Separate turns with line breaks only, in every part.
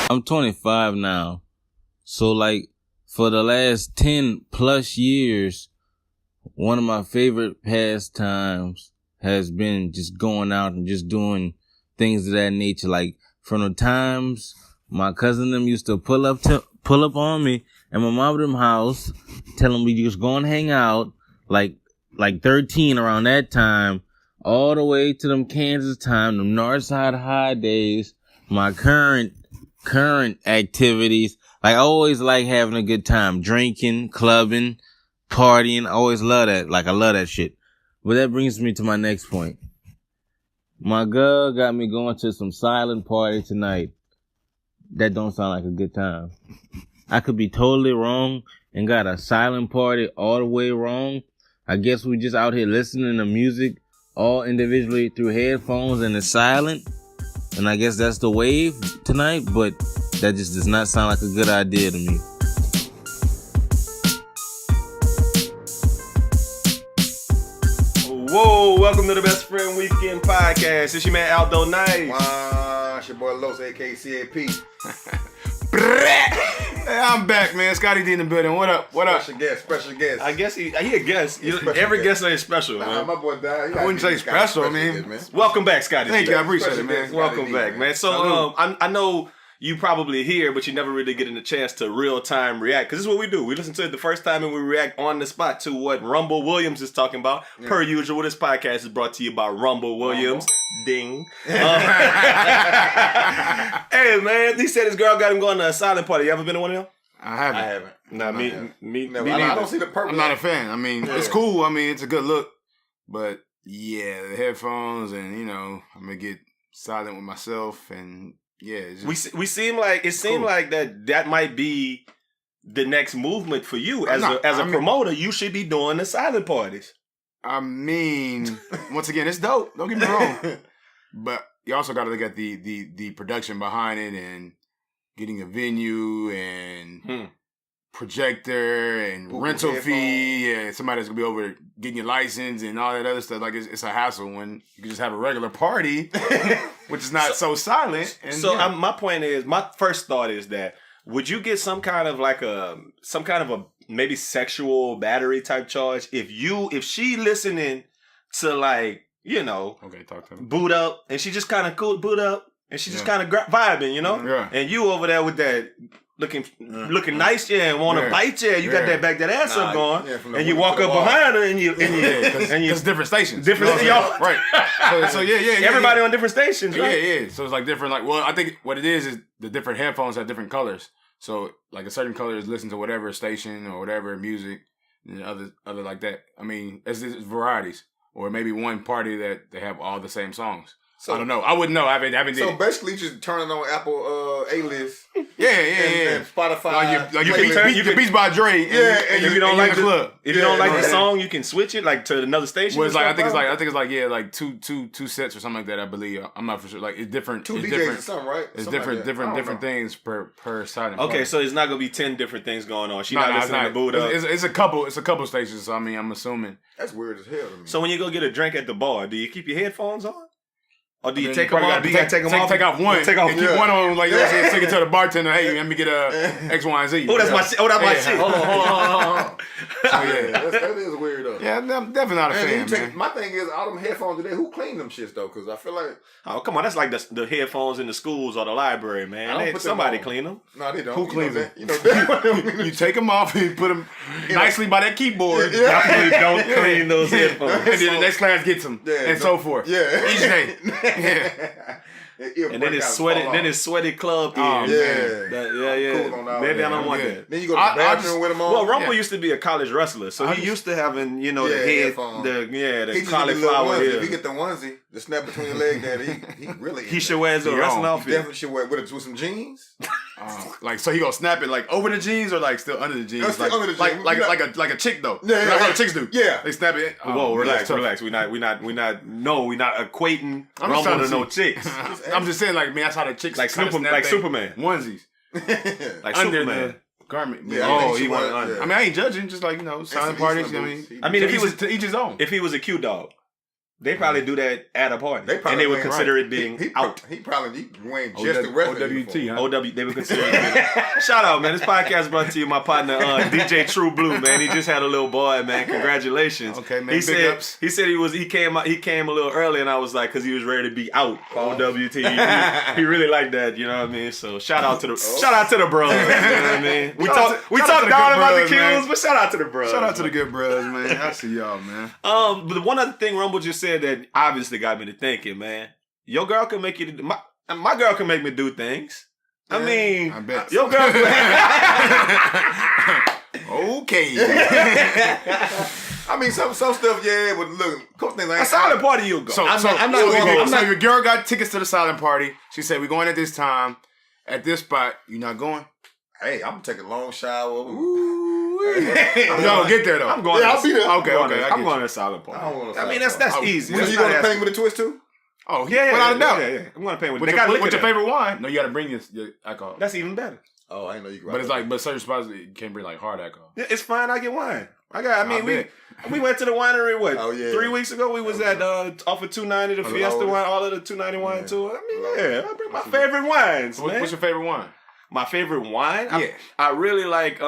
I'm 25 now. So like for the last 10 plus years, one of my favorite pastimes has been just going out and just doing things of that nature. Like from the times my cousin them used to pull up on me at my mom them house, telling me just go and hang out, like 13 around that time, all the way to them Kansas time, them Northside High days, my current activities. Like I always like having a good time, drinking, clubbing, partying. I always love that. Like I love that shit. But that brings me to my next point. My girl got me going to some silent party tonight. That don't sound like a good time. I could be totally wrong and got a silent party all the way wrong. I guess we just out here listening to music all individually through headphones and it's silent. And I guess that's the wave tonight, but that just does not sound like a good idea to me.
Whoa, welcome to the Best Friend Weekend podcast. It's your man Aldo NICE.
Wow, it's your boy Los, aka C.A.P.
Hey, I'm back, man. Scottie D in the building. What up? What up?
Special guest.
I guess he a guest. Every guest ain't special, man.
My boy died.
I wouldn't say special, I mean.
Welcome back, Scottie.
Thank you, I appreciate it, man.
Welcome back, man. So, I know you probably hear, but you never really get a chance to real time react. Because this is what we do. We listen to it the first time and we react on the spot to what Rumble Williams is talking about. Yeah. Per usual, this podcast is brought to you by Rumble Williams. Ding. Hey, man. He said his girl got him going to a silent party. You ever been to one of them?
I haven't.
Nah, me neither.
I don't see the purpose.
I'm not a fan. I mean, it's cool. I mean, it's a good look. But, yeah, the headphones and, you know, I'm going to get silent with myself and... Yeah, it's just,
we seem like seemed like that might be the next movement for you as a promoter. You should be doing the silent parties.
I mean, once again, it's dope. Don't get me wrong, but you also got to look at the production behind it and getting a venue and projector and rental fee and somebody that's gonna be over getting your license and all that other stuff. Like it's a hassle when you can just have a regular party, which is not so silent. And
my point is, my first thought is that would you get some kind of a maybe sexual battery type charge if she listening to like, you know,
talk to me.
Boot up and she just kind of cool boot up and she just kind of vibing, you know, and you over there with that. Looking nice, and want to bite you. You got that ass up going, and you walk up behind her, and you
it's different stations,
y'all.
Right? So
everybody on different stations, right?
Yeah. So it's like different. Like, well, I think what it is the different headphones have different colors. So like a certain color is listen to whatever station or whatever music, and other like that. I mean, it's varieties, or maybe one party that they have all the same songs. So, I don't know. I wouldn't know. I haven't did.
So basically, just turning on Apple A-list.
Yeah.
And Spotify.
Like you can Beats by Dre.
Yeah, and
if you don't like the club. If you don't like the song, you can switch it like to another station.
Well, it's like I think it's two sets or something like that. I believe. I'm not for sure. Like it's different.
Two
it's
DJs
different,
or something, right?
It's
something
different things per silent.
Okay,
party.
so it's not gonna be 10 different things going on. She's not listening to boot up.
It's a couple stations. So I mean, I'm assuming
that's weird as hell to me.
So when you go get a drink at the bar, do you keep your headphones on? Or do you take them off?
Take off one. Take off keep one on, like, you know what I'm saying? Take it to the bartender. Hey, let me get a X, Y, and Z.
Oh, that's my shit. Hold on.
That is weird, though.
Yeah, I'm definitely not a fan, man.
My thing is, all them headphones today, who clean them shits, though? Because I feel like...
Oh, come on. That's like the headphones in the schools or the library, man. Somebody clean them.
No, they don't.
Who cleans them?
You know that.
You take them off and you put them nicely by that keyboard.
Definitely don't clean those headphones.
And then the next class gets them. And so forth.
Yeah.
Each day. Yeah.
And then it's sweaty club ears.
Yeah.
Maybe I don't want that.
Then you go to the bathroom with them on.
Well, Rumble used to be a college wrestler, so he used to having, you know, the head, the cauliflower
ear. If you get the onesie, the snap between your legs, there, he really.
He should wear a wrestling outfit.
Definitely should wear with some jeans.
Like, so he gonna snap it like over the jeans or like still under the jeans?
Still under the jeans.
Like a chick though.
Yeah,
like what chicks do.
Yeah,
they snap it.
Whoa, relax. We're not equating Rumble to no chicks.
I'm just saying, like, man, that's how the chicks
like Superman
onesies,
like
under
Superman.
The garment.
Yeah,
he wanted under. Yeah. I mean, I ain't judging. Just like, you know, silent parties. I mean, if he was to each his own.
If he was a Q dog. They probably do that at a party, and they would consider it being out.
He probably wearing just the rest
OWT, huh?
OW, they would consider it. Shout out, man. This podcast brought to you my partner, DJ True Blue, man. He just had a little boy, man. Congratulations.
Okay, man.
He said he came a little early, and I was like, because he was ready to be out. OWT. He really liked that, you know what I mean? So shout out to the bros. You know what I mean? We talk down about the kills, but shout out to the bros.
Shout out to the good bros, man. I see y'all, man.
But one other thing Rumble just said that obviously got me to thinking, man. Your girl can make you. My girl can make me do things. I mean,
I bet.
Your girl.
Okay.
I mean, some stuff, yeah, but look, coach things like
a silent party, you go.
So your girl got tickets to the silent party. She said, "We're going at this time, at this spot. You not going?"
Hey, I'm gonna take a long shower.
No, get there though.
I'm going.
Yeah, I'll be there.
Okay.
I'm going to a silent party. I mean, that's easy.
So you gonna pay with a twist too?
Oh,
yeah,
without a doubt.
Yeah. I'm going to pay with.
What's your favorite wine? No, you got to bring your alcohol.
That's even better.
Oh, I didn't know you could.
But it's like, but certain spots you can't bring like hard alcohol.
Yeah, it's fine. I get wine. We went to the winery. What?
Oh, yeah.
3 weeks ago, we was at off of 290 the Fiesta wine, all of the 290 wine too. I mean, I bring my favorite wines.
What's your favorite wine?
My favorite wine?
Yeah.
I really like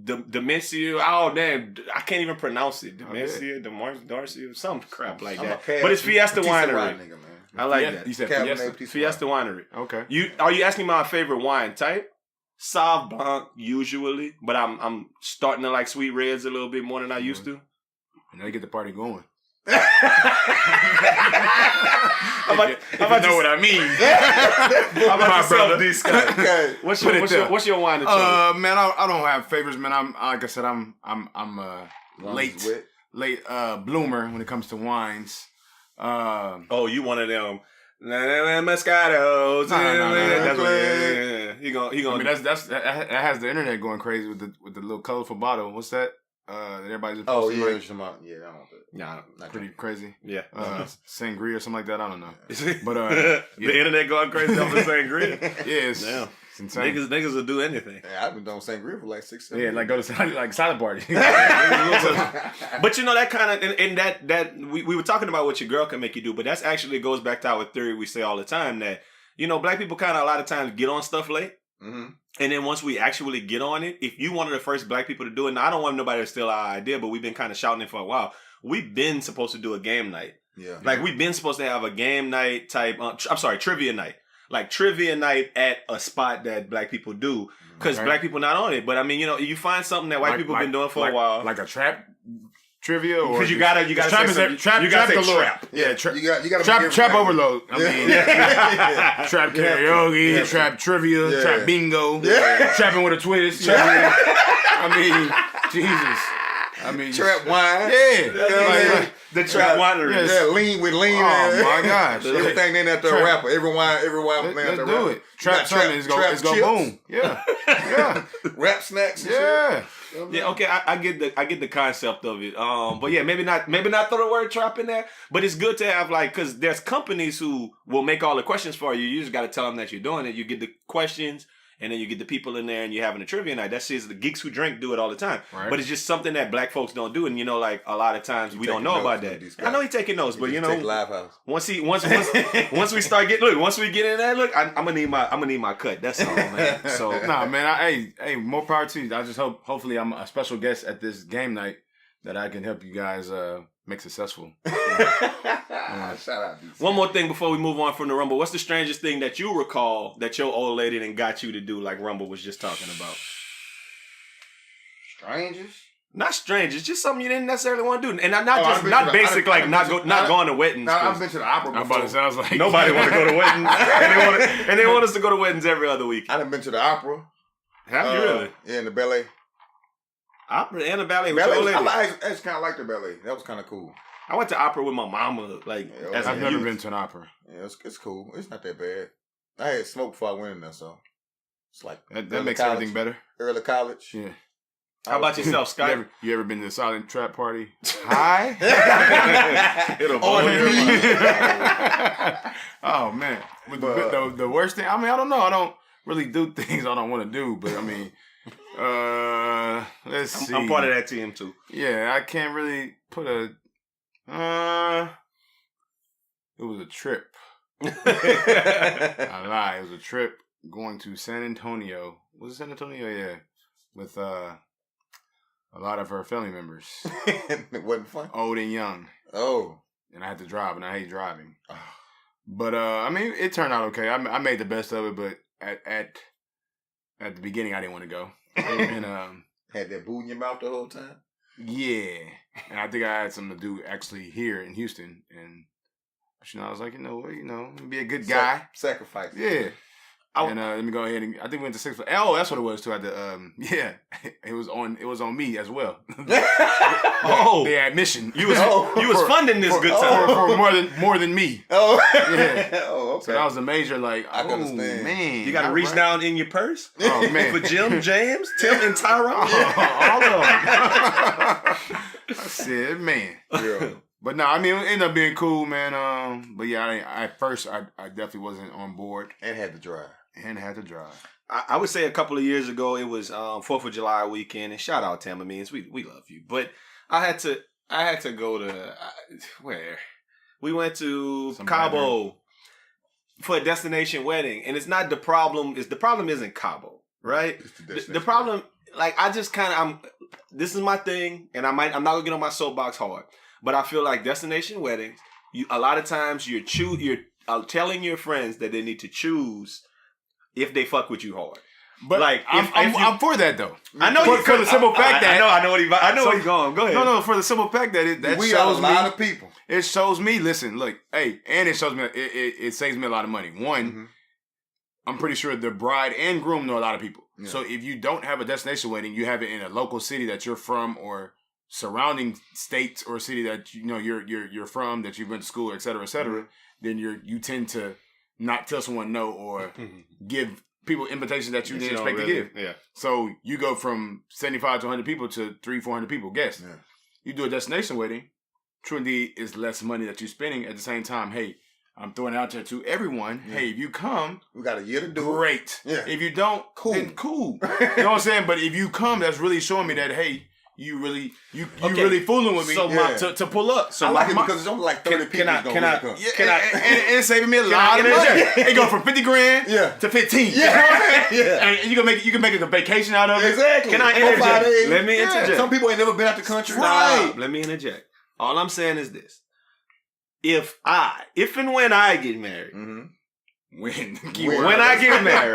Dementia. Oh, damn. I can't even pronounce it. Dementia, Darcy, some crap like that. But it's Fiesta Winery.
Nigga, man.
I like that.
You said
Fiesta Winery.
Okay.
Are you asking my favorite wine type? Sauv Blanc usually, but I'm starting to like sweet reds a little bit more than I used to.
Now you get the party going.
I'm about
know what I mean.
I'm about to sell these guys.
Okay.
What's your wine of choice?
Man, I don't have favorites, man. I'm like I said, I'm late bloomer when it comes to wines.
Oh, you one of them. Moscatos.
No. He gonna. I mean, that has the internet going crazy with the little colorful bottle. What's that? That everybody's posting
yeah,
I
don't know.
Nah,
pretty crazy.
Yeah,
sangria or something like that. I don't know.
But
yeah.
The internet going crazy off the sangria.
Yeah, it's insane.
Niggas will do anything.
Yeah, I've been doing sangria for like 6, 7
Yeah, like go to like silent party.
But you know that kind of and that we were talking about what your girl can make you do, but that's actually goes back to our theory we say all the time that black people kind of a lot of times get on stuff late.
Mm-hmm.
And then once we actually get on it, if you one of the first black people to do it, now I don't want nobody to steal our idea, but we've been kind of shouting it for a while. We've been supposed to do a game night.
Yeah.
Like we've been supposed to have a game night type, trivia night. Like trivia night at a spot that black people do. Because black people not on it. But I mean, you find something that white people been doing for a while.
Like a trap trivia or
because you gotta
trap
say
trap. Yeah, you gotta trap overload. I mean, trap karaoke, trap trivia, trap bingo, trapping with a twist. I mean, Jesus. I mean,
trap wine.
Yeah. The trap winery.
Yeah, lean with lean.
Oh my gosh.
Everything named after a rapper. Every wine named after a rapper.
Let's do it. Trap something is go boom. Yeah.
Rap snacks.
Yeah.
Yeah, okay, I get the concept of it. But yeah, maybe not throw the word trap in there. But it's good to have because there's companies who will make all the questions for you. You just got to tell them that you're doing it. You get the questions, and then you get the people in there, and you're having a trivia night. That shit's the geeks who drink do it all the time. Right. But it's just something that black folks don't do, and a lot of times we don't know about that. I know he's taking notes, but once we start once we get in there, I'm gonna need my cut. That's all, man. So
nah, man. Hey, more power to you. I just hopefully I'm a special guest at this game night that I can help you guys make successful.
Shout out.
One more thing before we move on from the Rumble. What's the strangest thing that you recall that your old lady done got you to do, like Rumble was just talking about?
Strangers?
Not strangers, just something you didn't necessarily want to do, and not going to weddings.
I've been to the opera before.
It sounds like
nobody want to go to weddings, and they want us to go to weddings every other week.
I done been to the opera.
Have you really?
Yeah, in the ballet.
Opera and the ballet.
I actually kind of like the ballet. That was kind of cool.
I went to opera with my mama.
I've never been to an opera.
Yeah, it's cool. It's not that bad. I had smoke before I went in there, so it's like
that makes everything better.
Early college.
Yeah.
How about yourself, Scott?
You ever been to a silent trap party? Hi.
It'll blow your mind.
Oh man, the worst thing. I mean, I don't know. I don't really do things I don't want to do, but I mean, let's see.
I'm part of that team too.
Yeah, I can't really put a. It was a trip. I lie. It was a trip going to San Antonio. Was it San Antonio? Yeah. With a lot of her family members.
It wasn't fun.
Old and young.
Oh.
And I had to drive, and I hate driving. But, I mean, it turned out okay. I made the best of it, but at the beginning, I didn't want to go. And
had that boo in your mouth the whole time?
Yeah. And I think I had something to do actually here in Houston. And, I was like, be a good guy.
Sacrifice.
Yeah. And let me go ahead and I think we went to 6. Oh, that's what it was too. It was on me as well. The admission.
You was funding this good time
for more than me.
Oh,
yeah.
Oh, okay.
So that was a major I
can understand.
Man,
you got to reach down in your purse.
Oh man,
for Jim, James, Tim, and Tyrone.
All of them. I said, man.
Yeah.
But no, I mean, it ended up being cool, man. But yeah, at first, I definitely wasn't on board.
And had to drive.
I would say a couple of years ago, it was 4th of July weekend. And shout out Tamma Means, we love you. But I had to go to, where? We went to Cabo for a destination wedding. And it's not the problem, the problem isn't Cabo, right? The problem, I just this is my thing, and I'm not going to get on my soapbox hard. But I feel like destination weddings, a lot of times you're telling your friends that they need to choose if they fuck with you hard.
But I'm for that though.
I know
for the simple fact that
I know where he's going. Go ahead.
No, for the simple fact that
we
shows
are a lot of people.
It shows me. Listen, look, hey, and it shows me. It saves me a lot of money. One, I'm pretty sure the bride and groom know a lot of people. Yeah. So if you don't have a destination wedding, you have it in a local city that you're from or surrounding states or city that you're from, that you've been to school, et cetera, then you tend to not tell someone no or give people invitations that you didn't expect to give.
Yeah.
So you go from 75 to 100 people to 300-400 people guests. Yeah. You do a destination wedding, true indeed is less money that you're spending. At the same time, hey, I'm throwing it out there to everyone. Yeah. Hey, if you come,
we got a year to do
great.
It. Yeah.
If you don't, then cool. You know what I'm saying? But if you come, that's really showing me that, hey, you really fooling with me to pull up.
So I like it because it's only 30 people.
And it's saving me a lot of money. It go from 50 grand to 15. Yeah. And you can make it a vacation out of it.
Exactly.
Can I interject? Let me interject.
Yeah. Some people ain't never been out the country.
Right. Let me interject. All I'm saying is this: if and when I get married. When I get married,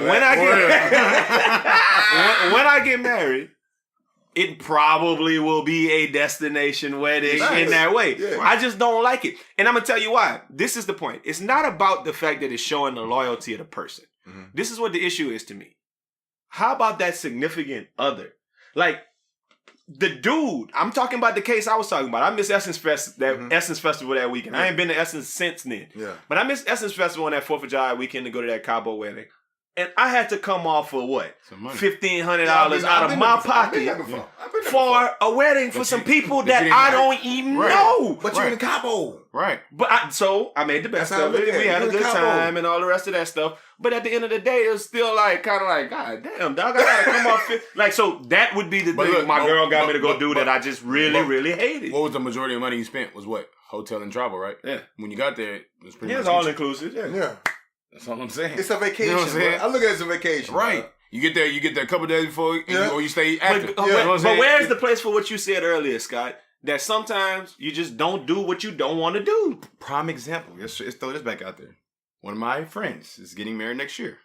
when I get married, it probably will be a destination wedding in that way. Yeah. I just don't like it. And I'm going to tell you why. This is the point. It's not about the fact that it's showing the loyalty of the person. This is what the issue is to me. How about that significant other? The dude, I'm talking about the case I was talking about. I missed Essence Fest, Essence Festival that weekend. I ain't been to Essence since then. Yeah. But I missed Essence Festival on that 4th of July weekend to go to that Cabo wedding. And I had to come off for what? $1,500 out of my pocket for a wedding for some people that I don't even know.
But you're in Cabo.
Right.
But I made the best of it. We had a good time and all the rest of that stuff. But at the end of the day, it was still God damn, dog, I gotta come off. So that would be the thing my girl got me to go do that I just really hated.
What was the majority of money you spent? Was what? Hotel and travel, right? Yeah. When you got there, it was pretty much
all inclusive.
Yeah.
That's all I'm saying.
It's a vacation. You know what I'm saying? I look at it as a vacation.
Right. Bro. You get there a couple days before, or you stay after.
But where's the place for what you said earlier, Scott? That sometimes you just don't do what you don't want to do.
Prime example. Let's throw this back out there. One of my friends is getting married next year.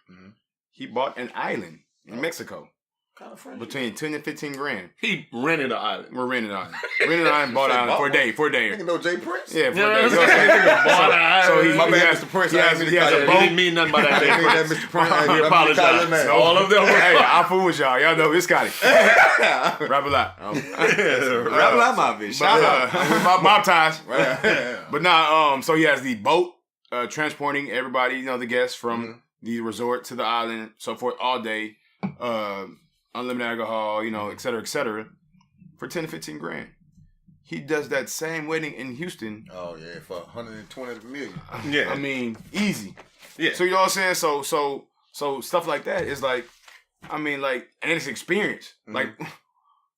He bought an island in Mexico. Kind of friend. Between 10 and 15 grand.
He rented an island.
We're renting an island. Rented an island, bought an island for a day.
You know Jay Prince?
Yeah, for a day.
So he's my man, Mr. Prince.
He has a boat. He didn't mean nothing by that day.
Mr. Prince.
He apologized. All of them.
Hey, I'll fool with y'all. Y'all know it's Scottie. Rap a lot.
Rap a lot, my bitch.
Shout out. Mob ties. But now, so he has the boat transporting everybody, the guests from the resort to the island, so forth, all day. Unlimited alcohol, et cetera, for 10 to 15 grand. He does that same wedding in Houston.
Oh yeah, for 120 million.
Yeah, I mean, easy. Yeah. So you know what I'm saying? So stuff like that is and it's experience.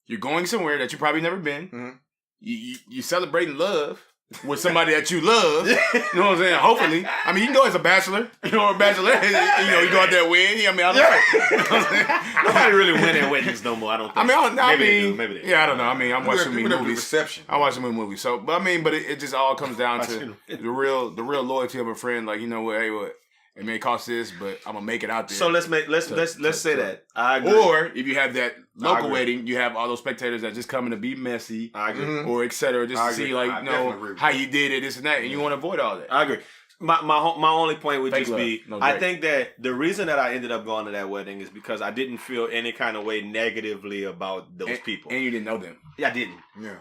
You're going somewhere that you probably never been. You celebrating love. with somebody that you love. You know what I'm saying? Hopefully. I mean, you can go as a bachelor, or a bachelorette. You go out there and win. I mean, I don't know.
Nobody really win at weddings no more, I don't think.
Maybe they do.
Maybe they do.
Yeah, I don't know. I mean, I'm watching me movies.
Reception.
I watch some movies. So, but it just all comes down to the real loyalty of a friend. Like, you know what? Hey, what? It may cost this, but I'm gonna make it out there.
So let's say that. I agree.
Or if you have that local wedding, you have all those spectators that just coming to be messy,
I agree.
or etc. Just to see how you did it, this and that, and you want to avoid all that.
I agree. My only point would just be,
No,
I think that the reason that I ended up going to that wedding is because I didn't feel any kind of way negatively about those people,
and you didn't know them.
Yeah, I didn't.
Yeah.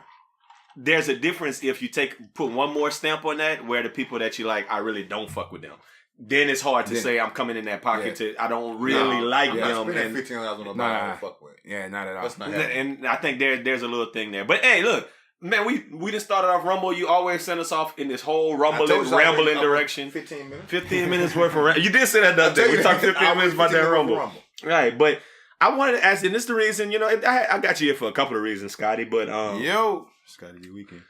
There's a difference if you put one more stamp on that, where the people that you like, I really don't fuck with them. Then it's hard to say I'm coming in that pocket I don't really like them.
And $1,500 on a I don't fuck with.
Yeah, not at all.
That's not
and I think there's a little thing there. But hey, look, man, we just started off Rumble. You always send us off in this whole rambling direction.
15 minutes.
15 minutes worth of You did say that the other day. We talked 15 minutes about that Rumble. Right, but I wanted to ask you, and this is the reason, you know, I got you here for a couple of reasons, Scotty, but
Scottie D Weekend.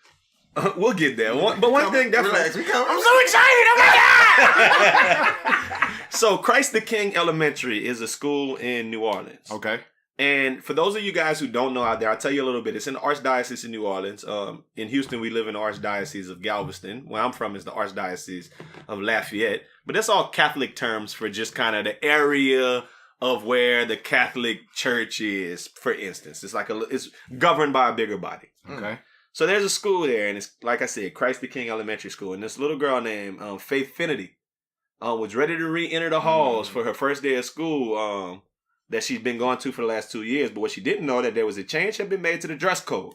We'll get there. But one thing definitely...
Relax,
I'm so excited! Oh my God! So, Christ the King Elementary is a school in New Orleans.
Okay.
And for those of you guys who don't know out there, I'll tell you a little bit. It's in the Archdiocese of New Orleans. In Houston, we live in the Archdiocese of Galveston. Where I'm from is the Archdiocese of Lafayette. But that's all Catholic terms for just kind of the area of where the Catholic Church is, for instance. It's governed by a bigger body.
Okay.
So there's a school there, and it's, like I said, Christ the King Elementary School. And this little girl named Faith Finity was ready to re-enter the halls for her first day of school that she's been going to for the last 2 years. But what she didn't know, that there was a change had been made to the dress code,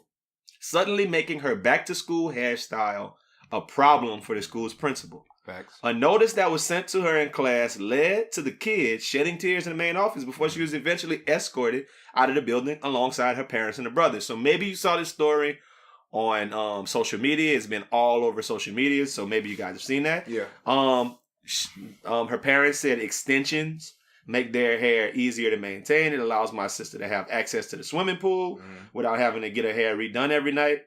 suddenly making her back-to-school hairstyle a problem for the school's principal.
Facts.
A notice that was sent to her in class led to the kid shedding tears in the main office before she was eventually escorted out of the building alongside her parents and her brothers. So maybe you saw this story on social media. It's been all over social media, so maybe you guys have seen that.
Yeah.
Her parents said extensions make their hair easier to maintain. It allows my sister to have access to the swimming pool without having to get her hair redone every night.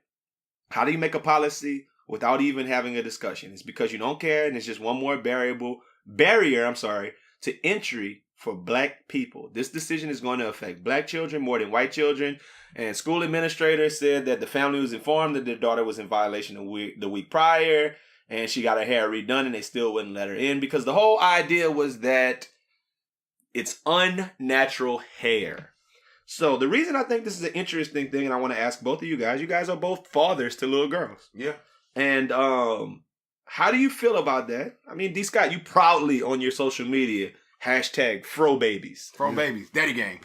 How do you make a policy without even having a discussion? It's because you don't care, and it's just one more barrier to entry for Black people. This decision is going to affect Black children more than white children. And school administrators said that the family was informed that their daughter was in violation the week prior, and she got her hair redone, and they still wouldn't let her in because the whole idea was that it's unnatural hair. So the reason I think this is an interesting thing, and I want to ask both of you guys are both fathers to little girls.
Yeah.
And how do you feel about that? I mean, D. Scott, you proudly on your social media #FroBabies.
FroBabies. Daddy gang.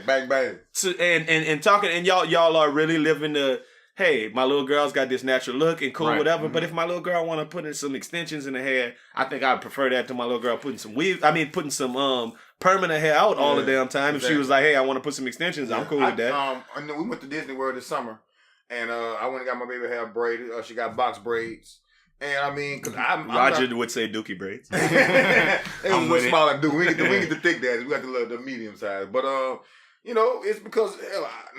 Bang bang.
So and talking, and y'all are really living the, hey, my little girl's got this natural look and cool, whatever. But if my little girl want to put in some extensions in the hair, I think I'd prefer that to my little girl putting some putting some permanent hair out all the damn time. Exactly. If she was like, hey, I want to put some extensions, I'm cool with that.
And then we went to Disney World this summer, and I went and got my baby hair braided. She got box braids. And I mean, because
Roger would say dookie braids.
They was a smaller dude. We get the thick daddies. We got the medium size. But you know, it's because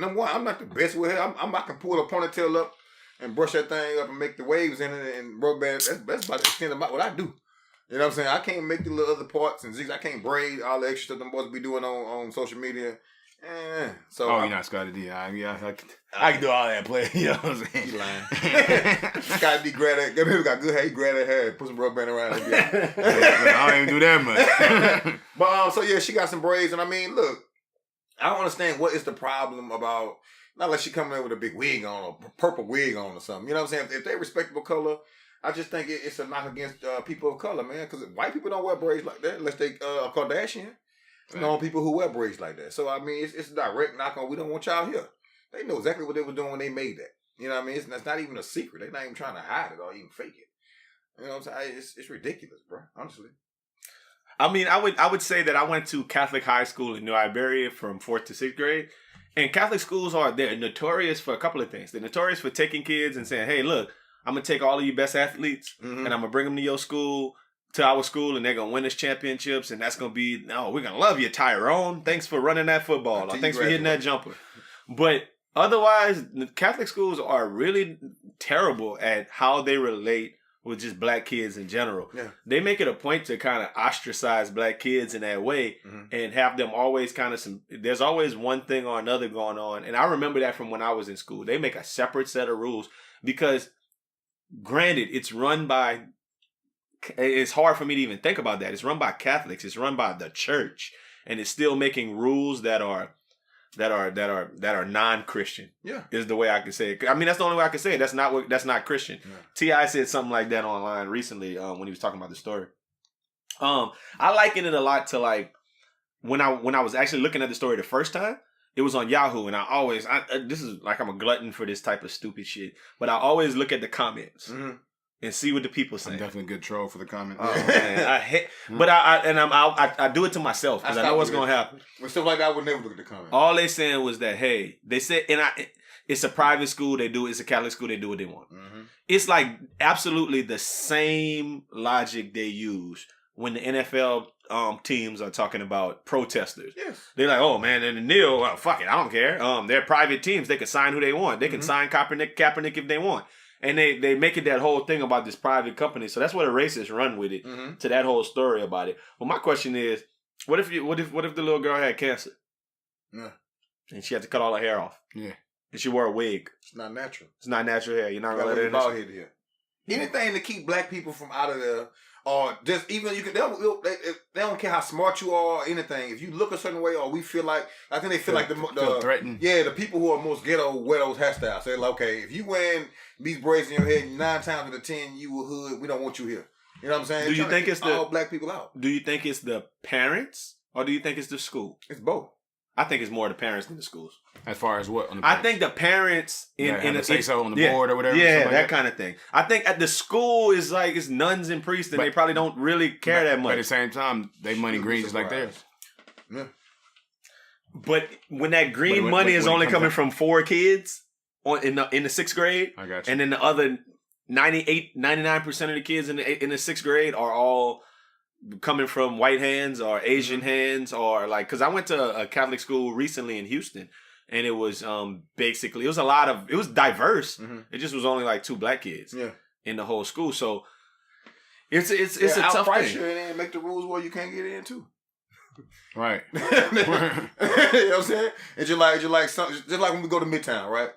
number one, I'm not the best with hair. I can pull a ponytail up and brush that thing up and make the waves in it and rubber bands. That's about the extent of what I do. You know what I'm saying? I can't make the little other parts and zigs. I can't braid all the extra stuff them boys be doing on social media. So
you're not Scottie D. I can do all that play. You know what I'm saying?
You lying. Scottie D grab that. That baby got good hair. He grab that hair, put some rubber band around it.
I don't even do that much.
But so yeah, she got some braids, and I mean, look, I don't understand what is the problem about. Not like she coming in with a big wig on, or purple wig on, or something. You know what I'm saying? If they respectable color, I just think it's a knock against people of color, man. Because white people don't wear braids like that unless they a Kardashian. You know, people who wear braids like that. So, I mean, it's a direct knock on, we don't want y'all here. They know exactly what they were doing when they made that. You know what I mean? It's not even a secret. They're not even trying to hide it or even fake it. You know what I'm saying? It's ridiculous, bro. Honestly.
I mean, I would say that I went to Catholic high school in New Iberia from 4th to 6th grade. And Catholic schools they're notorious for a couple of things. They're notorious for taking kids and saying, hey, look, I'm going to take all of you best athletes and I'm going to bring them to your school, to our school, and they're going to win us championships, and that's going to be, we're going to love you, Tyrone. Thanks for running that football. Or thanks for hitting that jumper. But otherwise, Catholic schools are really, terrible at how they relate with just black kids in general.
Yeah.
They make it a point to kind of ostracize black kids in that way and have them always kind of there's always one thing or another going on. And I remember that from when I was in school. They make a separate set of rules because, granted, it's hard for me to even think about that. It's run by Catholics. It's run by the church. And it's still making rules that are non-Christian.
Yeah,
is the way I can say it. I mean, that's the only way I can say it. That's not Christian. Yeah. T.I. said something like that online recently when he was talking about the story. I liken it a lot to like when I was actually looking at the story the first time. It was on Yahoo, and this is like I'm a glutton for this type of stupid shit, but I always look at the comments. And see what the people say.
I'm definitely a good troll for the comments.
Oh, man. I do it to myself because I know what's gonna happen.
When stuff like that, I would never look at the comments.
All they saying was that, hey, they said, it's a private school. It's a Catholic school. They do what they want. It's like absolutely the same logic they use when the NFL teams are talking about protesters.
Yes.
They're like, oh man, and the kneel, well, fuck it, I don't care. They're private teams. They can sign who they want. They can sign Kaepernick if they want. And they make it that whole thing about this private company. So that's what the racists run with it to that whole story about it. Well, my question is, what if the little girl had cancer?
Yeah.
And she had to cut all her hair off.
Yeah.
And she wore a wig.
It's not natural.
It's not natural hair. You're not gonna let her
bald head here. Anything to keep black people from out of there, or just even they don't care how smart you are or anything. If you look a certain way, or we feel like, I think they feel like the
threatened.
Yeah, the people who are most ghetto wear those hairstyles. So they're like, okay, if you wearing these braids in your head, 9 times out of 10 you a hood. We don't want you here. You know what I'm saying?
Do you think it's
all black people out?
Do you think it's the parents or do you think it's the school?
It's both.
I think it's more the parents than the schools.
As far as what?
I think the parents in
say so on the board or whatever.
Yeah, that kind of thing. I think at the school is like it's nuns and priests, and they probably don't really care that much.
But at the same time, they money green just like theirs.
Yeah.
But when that green money is only coming from 4 kids in the 6th grade,
I got you.
And then the other 99% of the kids in the 6th grade are all coming from white hands or Asian hands or like, because I went to a Catholic school recently in Houston, and it was basically it was diverse. It just was only like 2 black kids in the whole school. So it's a tough thing.
Sure, and make the rules where you can't get in too.
Right.
You know what I'm saying? It's just like when we go to Midtown, right?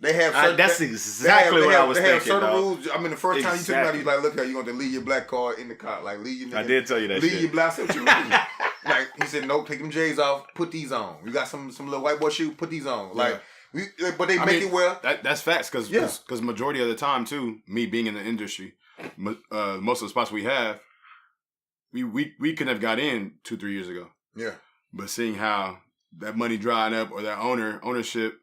They have certain,
that's exactly what I was thinking. They have certain rules. I mean, the first time you took me out, you like, look, you're going to leave your black card in the car. Like, leave your. I did tell you that.
Leave your black. I said, what you mean? Like, he said, nope, take them J's off, put these on. You got some little white boy shoe, put these on. Like, but they make it well.
That's facts, because majority of the time too, me being in the industry, most of the spots we have, we couldn't have got in 2-3 years ago.
Yeah.
But seeing how that money drying up or that ownership.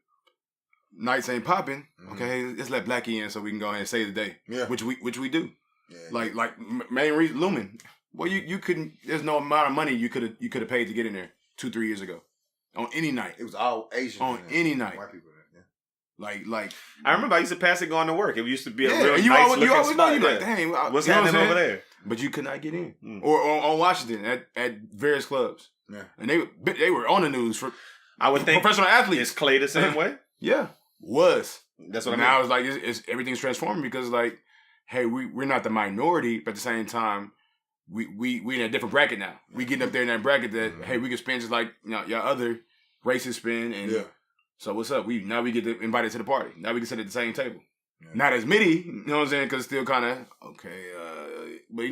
Nights ain't popping. Okay, let's let Blackie in so we can go ahead and save the day. Yeah, which we do. Yeah, like main reason Lumen. Well, you couldn't. There's no amount of money you could have paid to get in there 2-3 years ago on any night.
It was all Asian
on any night.
White people. Yeah.
Like I remember I used to pass it going to work. It used to be a real
you
nice
always know you like, dang,
what's happening over there?
But you could not get in. Or on Washington at various clubs. Yeah, and they were on the news for.
I would think
professional athletes.
Is Clay the same way?
Yeah. Was.
That's what I mean.
Now it's like it's everything's transforming because like, hey, we're not the minority, but at the same time, we in a different bracket now. We getting up there in that bracket that hey, we can spend just like y'all other races spend and so what's up? We get invited to the party. Now we can sit at the same table. Yeah. Not as many, you know what I'm saying? Because still kind of okay, but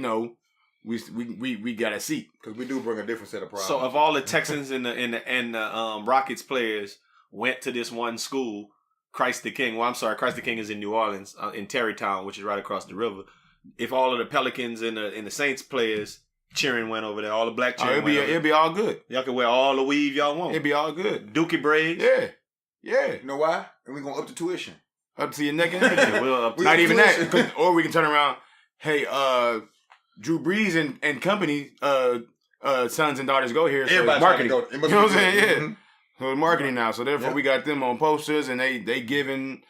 we got a seat
because we do bring a different set of problems.
So if all the Texans and the Rockets players went to this one school. Christ the King. Well, I'm sorry. Christ the King is in New Orleans, in Tarrytown, which is right across the river. If all of the Pelicans and the Saints players cheering went over there, all the black cheering
it'd be all good.
Y'all can wear all the weave y'all want.
It'd be all good.
Dookie braids.
Yeah. You know why? And we're gonna up the tuition.
Up to your neck and everything. Not even that. Or we can turn around. Hey, Drew Brees and company, sons and daughters go here. So
everybody's
marketing.
Go.
You know what I'm saying? Yeah. So it's marketing now, so therefore we got them on posters and they giving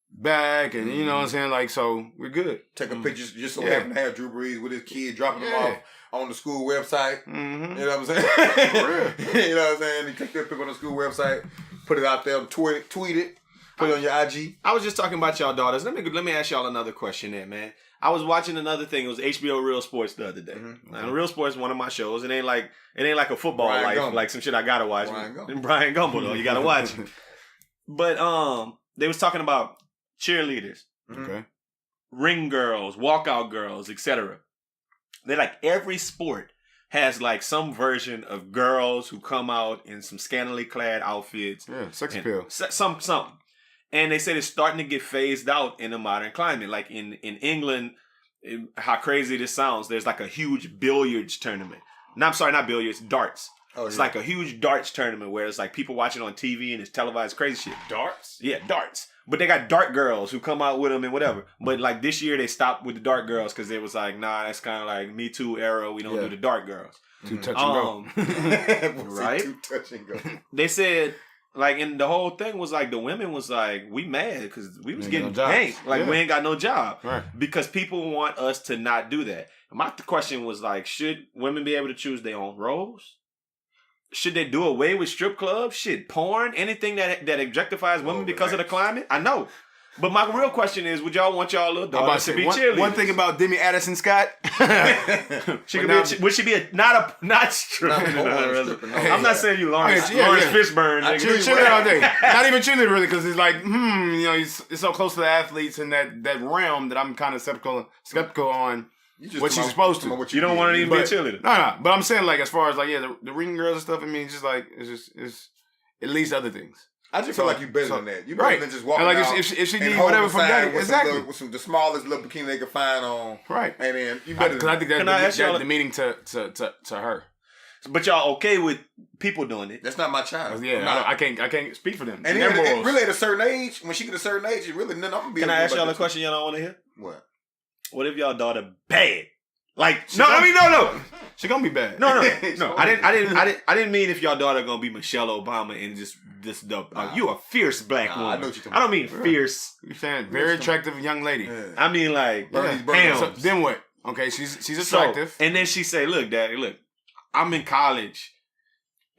back and you know what I'm saying, like so we're good.
Taking pictures just so happen to have Drew Brees with his kid dropping them off on the school website. You know what I'm saying? For real. You know what I'm saying? He take that picture on the school website, put it out there, tweet it. Put it on your IG.
I was just talking about y'all daughters. Let me ask y'all another question there, man. I was watching another thing. It was HBO Real Sports the other day.
Mm-hmm.
And Real Sports is one of my shows. It ain't like a football
Brian
life,
Gumble.
like some shit I gotta watch.
Brian
Gumble though, you gotta watch it. But they was talking about cheerleaders,
Okay.
ring girls, walkout girls, etc. They're like every sport has like some version of girls who come out in some scantily clad outfits.
Yeah, sex appeal.
Something. And they said it's starting to get phased out in the modern climate. Like in England, how crazy this sounds, there's like a huge billiards tournament. No, I'm sorry, not billiards, darts. It's like a huge darts tournament where it's like people watching on TV and it's televised crazy shit.
Darts?
Yeah, darts. But they got dart girls who come out with them and whatever. But like this year they stopped with the dart girls because they was like, nah, that's kind of like Me Too era. We don't do the dart girls.
Too touch and go.
Right?
Too touch and go.
They said, like, and the whole thing was like, the women was like, we mad because we was getting
no jobs.
banked. Like, we ain't got no job.
Right.
Because people want us to not do that. My question was like, should women be able to choose their own roles? Should they do away with strip clubs? Shit, porn? Anything that objectifies women because of the climate? I know. But my real question is, would y'all want y'all little daughters to be cheerleaders?
One thing about Demi Addison Scott.
Would she be not stripping? I'm not saying you Lawrence Fishburne.
Cheerleader all day. Not even cheerleader really, because it's like, it's so close to the athletes in that realm that I'm kind of skeptical on what she's supposed to.
You don't want to even be a cheerleader.
No. But I'm saying like as far as like the ring girls and stuff. I mean, it's just like it's at least other things.
I just feel like you better than that. You better than just walking
like
out
if she
and
need
hold
whatever
the
from
sign
daddy.
with
Exactly.
the smallest little bikini they could find on.
Right.
And then you better.
Because I think that's the meaning to her.
But y'all okay with people doing it?
That's not my child.
Yeah, I can't speak for them.
And then really at a certain age, when she get a certain age, it's really nothing. I'm gonna be.
Can I ask y'all a question y'all don't want to hear?
What?
What if y'all daughter bad? Like
No. She gonna be bad.
No. I didn't mean if y'all daughter gonna be Michelle Obama and just you a fierce black woman.
I know what you're talking
I don't mean fierce.
You're saying very attractive young lady.
Yeah.
I mean like
So, then what? Okay, she's attractive.
So, and then she say, "Look, Daddy, look, I'm in college."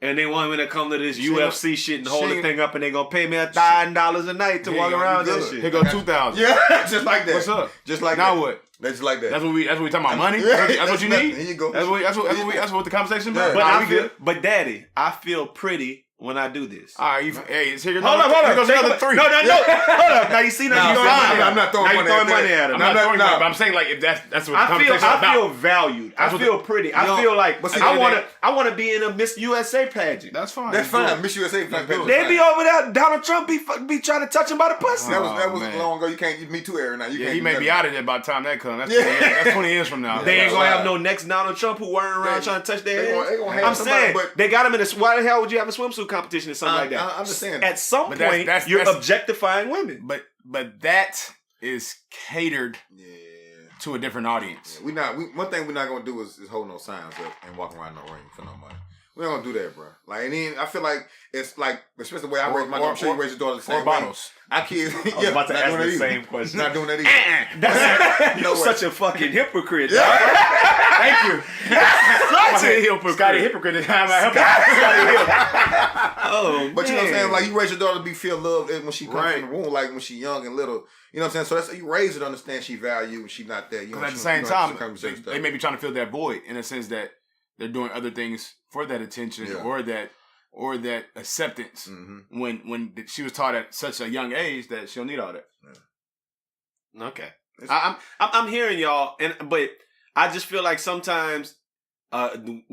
And they want me to come to this UFC shit and hold the thing up, and they gonna pay me $1,000 a night to walk around this shit.
Here go 2,000.
Yeah, just like that.
What's up?
Just like
now
that.
what?
That's like that.
That's what we talking about. Money. That's what you need.
Here you go.
That's what the conversation about.
But Daddy, I feel pretty when I do this.
All right, it's here.
Hold up.
Here goes another 3.
No. Hold up. Now you see that you
I'm not throwing money at her.
I'm not throwing money. But I'm saying like if that's what the conversation is about.
I feel valued. I feel pretty. I feel like I want to be in a Miss USA pageant.
That's fine.
That's fine. Miss USA pageant.
They be over there. Donald Trump be trying to touch him by the pussy.
That was long ago. You can't Me Too era now.
Yeah, he may be out of there by the time that comes. That's 20 years from now.
They ain't gonna have no next Donald Trump who wearing around trying to touch their head. I'm saying
but
they got him in a. Why the hell would you have a swimsuit competition or something like that?
I understand.
At some point, you're objectifying women.
But that is catered to a different audience.
Yeah, one thing we're not gonna do is hold no signs up and walk around no ring for no money. We ain't gonna do that, bro. Like, and then I feel like it's like, especially the way I raise my daughter. I'm sure you raise your daughter the same way.
Bottles.
I kids.
I was about to ask the same question.
Not doing that either.
You're such a fucking hypocrite.
Thank you.
Such a hypocrite.
Scottie hypocrite.
But you know what I'm saying? Like, you raise your daughter to feel loved when she comes in the womb, like when she young and little. You know what I'm saying? So that's you raise her to understand she valued and she not there.
Because at the same time, they may be trying to fill that void in a sense that they're doing other things for that attention or that acceptance when she was taught at such a young age that she'll need all that.
Yeah. Okay, I'm hearing y'all, but I just feel like sometimes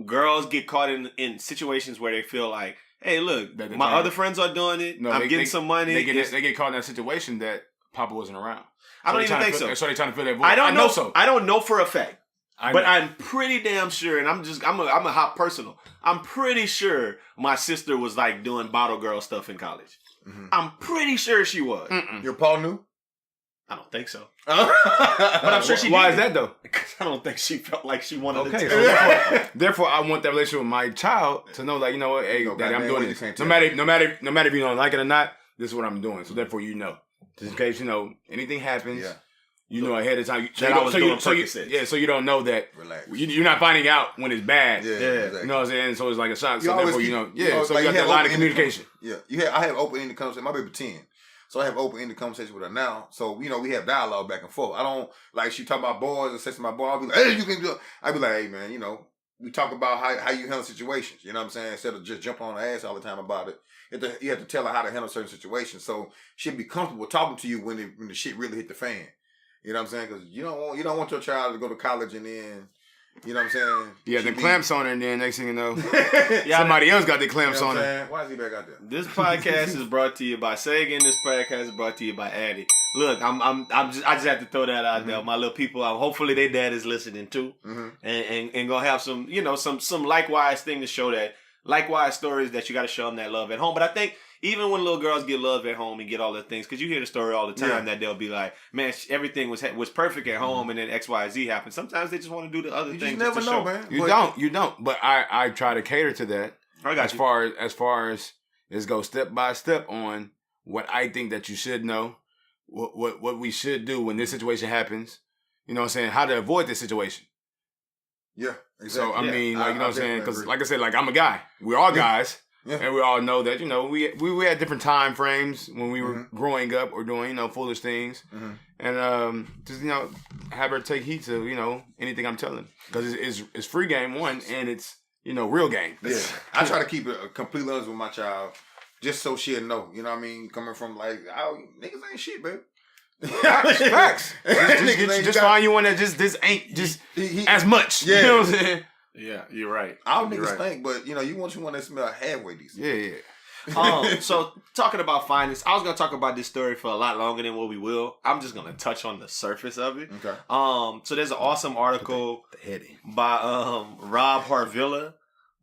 girls get caught in situations where they feel like, hey, look, my other friends are doing it. I'm getting some money.
They get caught in that situation that Papa wasn't around.
I don't even think so.
So they trying to fill that void.
I don't know.
So.
I don't know for a fact. But I'm pretty damn sure, and I'm a hot personal. I'm pretty sure my sister was like doing bottle girl stuff in college. Mm-hmm. I'm pretty sure she was.
Your Paul knew?
I don't think so. But I'm sure she did.
Why is that though?
Because I don't think she felt like she wanted to tell.
Therefore, I want that relationship with my child to know, like, you know what, hey, Daddy, I'm doing this. No matter if you don't like it or not, this is what I'm doing. So therefore, you know, just in case anything happens. Yeah. You know ahead of time. So you don't know that.
Relax.
You're not finding out when it's bad.
Yeah. Exactly.
You know what I'm saying? So it's like a shock. So
so
you got that line of communication.
Yeah. I have open-ended conversation. My baby 10. So I have open-ended conversation with her now. So, you know, we have dialogue back and forth. I don't, like, she talk about boys and sex to my boy. I'll be like, hey, you can do it. I'll be like, hey, man, you know, we talk about how you handle situations. You know what I'm saying? Instead of just jumping on her ass all the time about it. You have to tell her how to handle certain situations. So she'll be comfortable talking to you when the shit really hit the fan. You know what I'm saying? Because you don't want your child to go to college and then, you know what I'm saying?
Yeah, the clamps on her, and then next thing you know, somebody else got the clamps on her.
Why is he back out there?
This podcast is brought to you by Sagan. This podcast is brought to you by Addy. Look, I just have to throw that out there. My little people, hopefully their dad is listening too, and gonna have some, you know, some likewise thing to show that, likewise stories that you got to show them that love at home. But I think even when little girls get love at home and get all the things, because you hear the story all the time that they'll be like, man, everything was perfect at home, and then X, Y, Z happened. Sometimes they just want to do the other things.
You never know, man.
You don't. But I try to cater to that.
I got
as far as let's go step by step on what I think that you should know, what we should do when this situation happens. You know what I'm saying? How to avoid this situation.
Yeah, exactly.
So I mean, like, you know what I'm saying? Because like I said, like I'm a guy. We're all guys. Yeah. And we all know that, you know, we had different time frames when we were growing up or doing, you know, foolish things. And just, you know, have her take heed to, you know, anything I'm telling. Because it's free game, one, and it's, you know, real game.
Yeah. I try to keep it completely honest with my child just so she'll know. You know what I mean? Coming from like, niggas ain't shit, baby.
Facts. Just find you one that just ain't just as much. Yeah. You know what I'm saying?
Yeah, you're right.
All niggas think, but you know, you want one that smell halfway decent.
Yeah.
So talking about finance, I was gonna talk about this story for a lot longer than what we will. I'm just gonna touch on the surface of it.
Okay.
So there's an awesome article by Rob Harvilla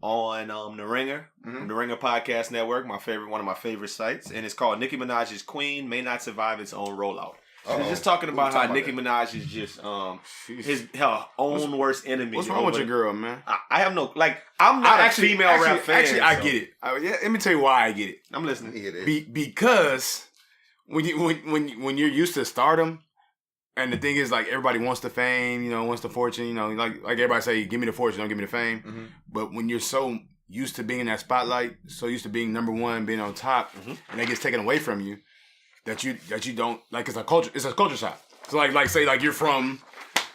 on The Ringer, The Ringer Podcast Network, one of my favorite sites, and it's called Nicki Minaj's Queen May Not Survive Its Own Rollout. He's just talking about how Nicki Minaj is just her own worst enemy.
What's wrong with your girl, man?
I have no, like, I'm not a female rap fan.
Actually, I get it. Let me tell you why I get it.
I'm listening.
Because when you're used to stardom, and the thing is, like, everybody wants the fame, you know, wants the fortune, you know, like everybody say, give me the fortune, don't give me the fame. But when you're so used to being in that spotlight, so used to being number one, being on top, and that gets taken away from you, that you don't, like, it's a culture shock. So like say like you're from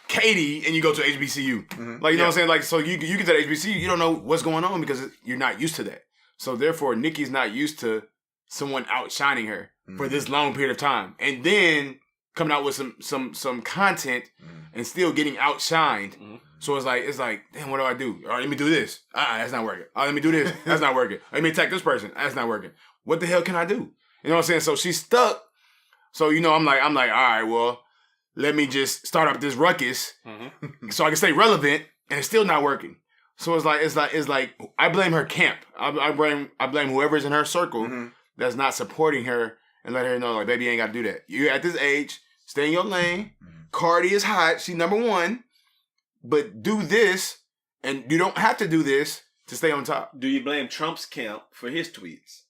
Katy and you go to HBCU. Like, you know what I'm saying? Like, so you get to HBCU, you don't know what's going on because you're not used to that. So therefore, Nicki's not used to someone outshining her for this long period of time. And then coming out with some content and still getting outshined. So it's like, damn, what do I do? All right, let me do this. That's not working. Let me do this. That's not working. Let me attack this person. That's not working. What the hell can I do? You know what I'm saying? So she's stuck. So, you know, I'm like, all right, well, let me just start up this ruckus so I can stay relevant, and it's still not working. So it's like I blame her camp. I blame whoever's in her circle that's not supporting her and let her know, like, baby, you ain't got to do that. You're at this age, stay in your lane. Cardi is hot. She's number one. But do this, and you don't have to do this to stay on top.
Do you blame Trump's camp for his tweets?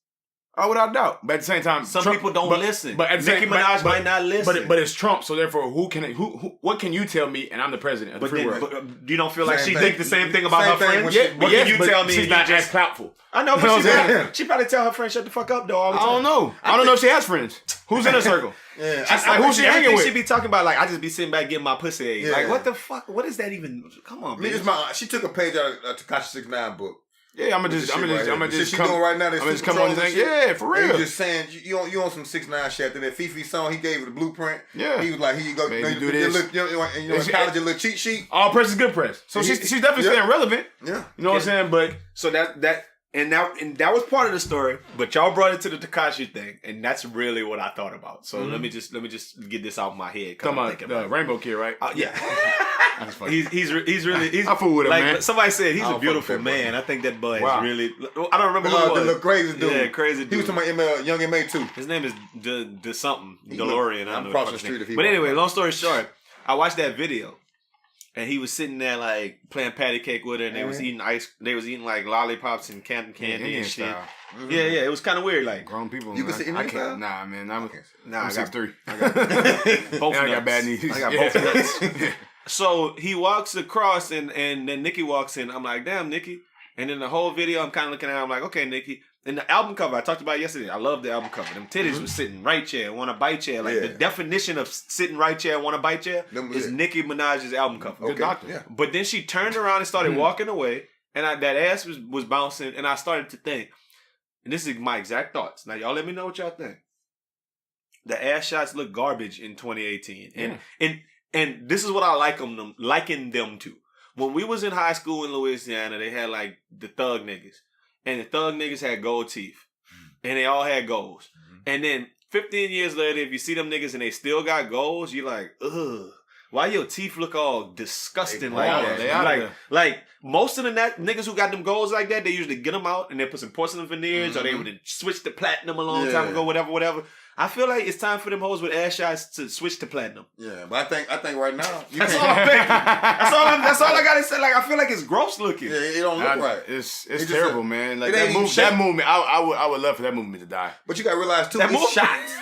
Oh, without doubt. But at the same time,
some people don't listen.
But
Nicki Minaj might not listen.
But it's Trump, so therefore, what can you tell me? And I'm the president of the free world.
But you don't feel like she think the same thing about her friends?
What can you tell me? She's not as cloutful.
I know, but she probably tell her friends shut the fuck up though all the time.
I don't know. I don't know if she has friends. Who's in her circle? Like, who's she hanging with?
She be talking about, like, I just be sitting back getting my pussy ate. Yeah. Like, what the fuck? What is that even? Come on, bitch.
She took a page out of Tekashi 6ix9ine book.
Yeah, I'm gonna just come
right now.
I'm just come on and think, yeah, for real.
You just saying you on some 6ix9ine shit. After that Fifi song, he gave her the blueprint.
Yeah,
he was like, here you go.
Baby, do this.
In college, a little cheat sheet.
All press is good press. So she's definitely staying relevant.
Yeah,
you know what I'm saying. But
so that was part of the story. But y'all brought it to the Tekashi thing, and that's really what I thought about. So let me just get this out of my head.
Come on, the Rainbow Kid, right?
Yeah. That's funny. He's really
I fool with him,
like,
man.
Somebody said he's a beautiful man. I think that boy is really. I don't remember who it was.
The little crazy dude.
Yeah, crazy dude.
He was talking about Young M.A. too.
His name is De something DeLorean.
I'm crossing the street.
But anyway, long story short, I watched that video, and he was sitting there like playing patty cake with her, and they was eating ice. They was eating like lollipops and candy and shit. Mm-hmm. Yeah, it was kind of weird. Like
grown people.
You can sit in
I can't. Nah, man. I'm
I got
6'3".
Both
I got bad knees.
I got both nuts. So he walks across, and then Nicki walks in. I'm like, damn, Nicki, And in the whole video, I'm kind of looking at her, I'm like, okay, Nicki. And the album cover, I talked about it yesterday. I love the album cover. Them titties was sitting right chair, want to bite chair. Like the definition of sitting right chair, want to bite chair is Nicki Minaj's album cover.
Okay.
Good doctor.
Yeah.
But then she turned around and started walking away, and that ass was bouncing, and I started to think, and this is my exact thoughts. Now, y'all let me know what y'all think. The ass shots look garbage in 2018. And this is what I liken them to. When we was in high school in Louisiana, they had like the thug niggas. And the thug niggas had gold teeth. And they all had goals. And then 15 years later, if you see them niggas and they still got goals, you're like, ugh. Why your teeth look all disgusting like that? Like most of the niggas who got them goals like that, they usually get them out and they put some porcelain veneers or they would switch to platinum a long time ago, whatever. I feel like it's time for them hoes with ass shots to switch to platinum.
Yeah, but I think right now
that's all I'm thinking. That's all I gotta say. Like I feel like it's gross looking.
Yeah, it don't look right.
It's terrible, man. Like that movement, I would love for that movement to die.
But you gotta realize too, it's shots.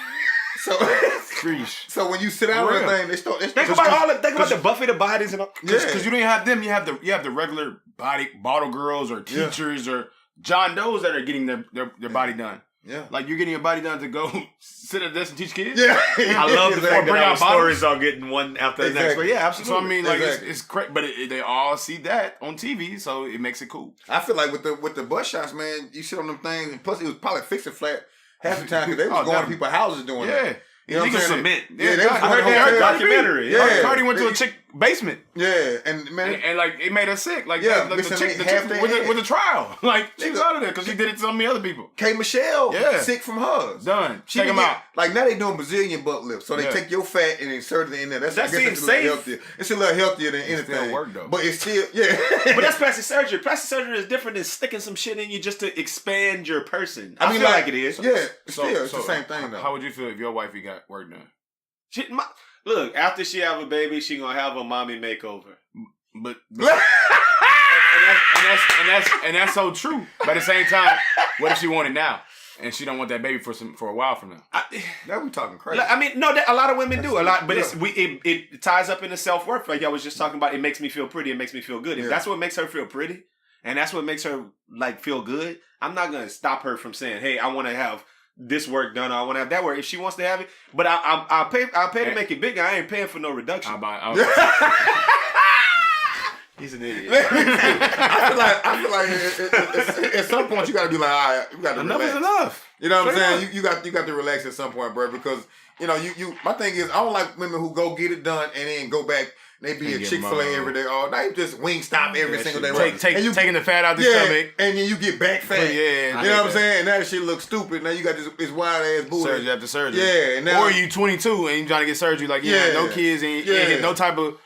So when you sit down with that thing, they start.
Think about the Buffy the bodies and all.
Because you don't have them. You have the regular bottle girls or teachers or John Does that are getting their body done. Yeah, like you're getting your body done to go sit at this and teach kids.
Yeah, I love the fact that our stories are getting one after the next. But yeah, absolutely.
So I mean, like it's crazy, but they all see that on TV, so it makes it cool.
I feel like with the butt shots, man, you sit on them things, and plus it was probably fixing flat half the time because they was going to people's houses doing that.
You know what I'm saying? Cement.
Yeah,
I heard that documentary.
Yeah, Cardi went to a chick basement.
Yeah, and man,
and like it made her sick. Like the chick with the trial. Like she was out of there because she did it to so many other people.
K. Michelle, sick from hers.
Done.
She
Check them out.
Like now they doing Brazilian butt lifts, so they take your fat and insert it in there.
That seems safe.
It's a little healthier than anything.
It still work though.
But it's still
But that's plastic surgery. Plastic surgery is different than sticking some shit in you just to expand your person. I mean, feel like it is.
Yeah, it's the same thing though.
How would you feel if your wifey got work done?
Look, after she have a baby, she gonna have a mommy makeover.
But and that's so true. But at the same time, what if she want it now and she don't want that baby for a while from now?
Now we talking crazy.
I mean, no, a lot of women do a lot, but it ties up into self-worth. Like I was just talking about, it makes me feel pretty. It makes me feel good. If that's what makes her feel pretty, and that's what makes her like feel good, I'm not gonna stop her from saying, "Hey, I want to have this work done. Or I want to have that work." If she wants to have it, but I'll pay to make it bigger. I ain't paying for no reduction. He's an idiot.
I feel like at some point you gotta be like, all right, you gotta
enough
relax.
is enough.
You know what I'm saying? You got to relax at some point, bro, because you my thing is I don't like women who go get it done and then go back. They be at Chick-fil-A every day all night, just Wingstop every single day.
Taking the fat out the stomach.
And then you get back fat. Yeah, you know what I'm saying? And that shit looks stupid. Now you got this wild ass booty.
Surgery after surgery.
Yeah. And now,
or you 22 and you trying to get surgery like no kids and no type of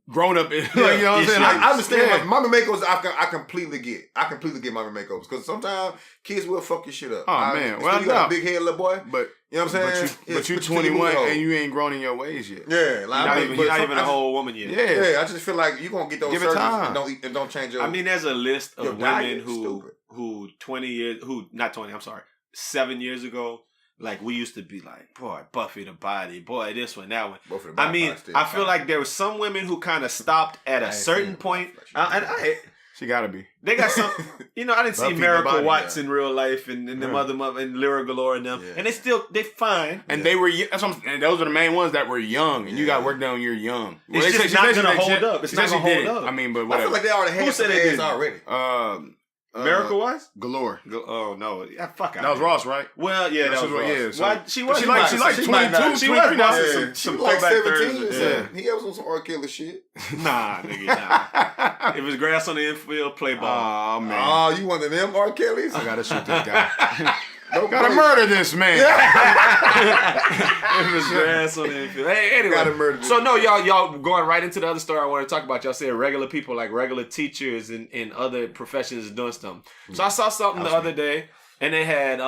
grown up. You know what I'm saying?
I understand. Like, mommy makeovers, I completely get. I completely get mommy makeovers because sometimes kids will fuck your shit up.
Oh man,
well you got a big head, little boy.
But
you know what I'm saying?
But you 21 and you ain't grown in your ways yet.
Yeah, like
you're not even a whole woman yet.
Yeah, I just feel like you're gonna get those surgeries and don't change your.
I mean, there's a list of women who 7 years ago, like we used to be like, boy, Buffy the body, boy, this one, that one. I mean, I feel like there were some women who kind of stopped at a certain point,
she gotta be.
They got some, I didn't see Miracle Watts in real life and them other and Lyra Galore and them, and they fine.
And they were, and those are the main ones that were young, and you got work done when you're young.
Well, it's just not gonna hold up. It's not gonna hold up.
I mean, but whatever.
I feel like they already had some ass already.
Miracle Watts?
Galore.
Oh no! Yeah, fuck out.
That was Ross, right?
Well, yeah, that was Ross.
Yeah, so
why she was?
She like 22, 23 now.
She was like 17. Yeah. He was on some R. Kelly shit.
Nah, nigga, nah. If it's grass on the infield, play ball.
Oh man.
Oh, you one of them R. Kellys?
I gotta shoot this guy. Gotta murder this man.
If it's grass on the infield. Hey, anyway.
Gotta murder this.
So no, y'all going right into the other story I want to talk about. Y'all said regular people, like regular teachers and other professions is doing something. So I saw something the other day, and they had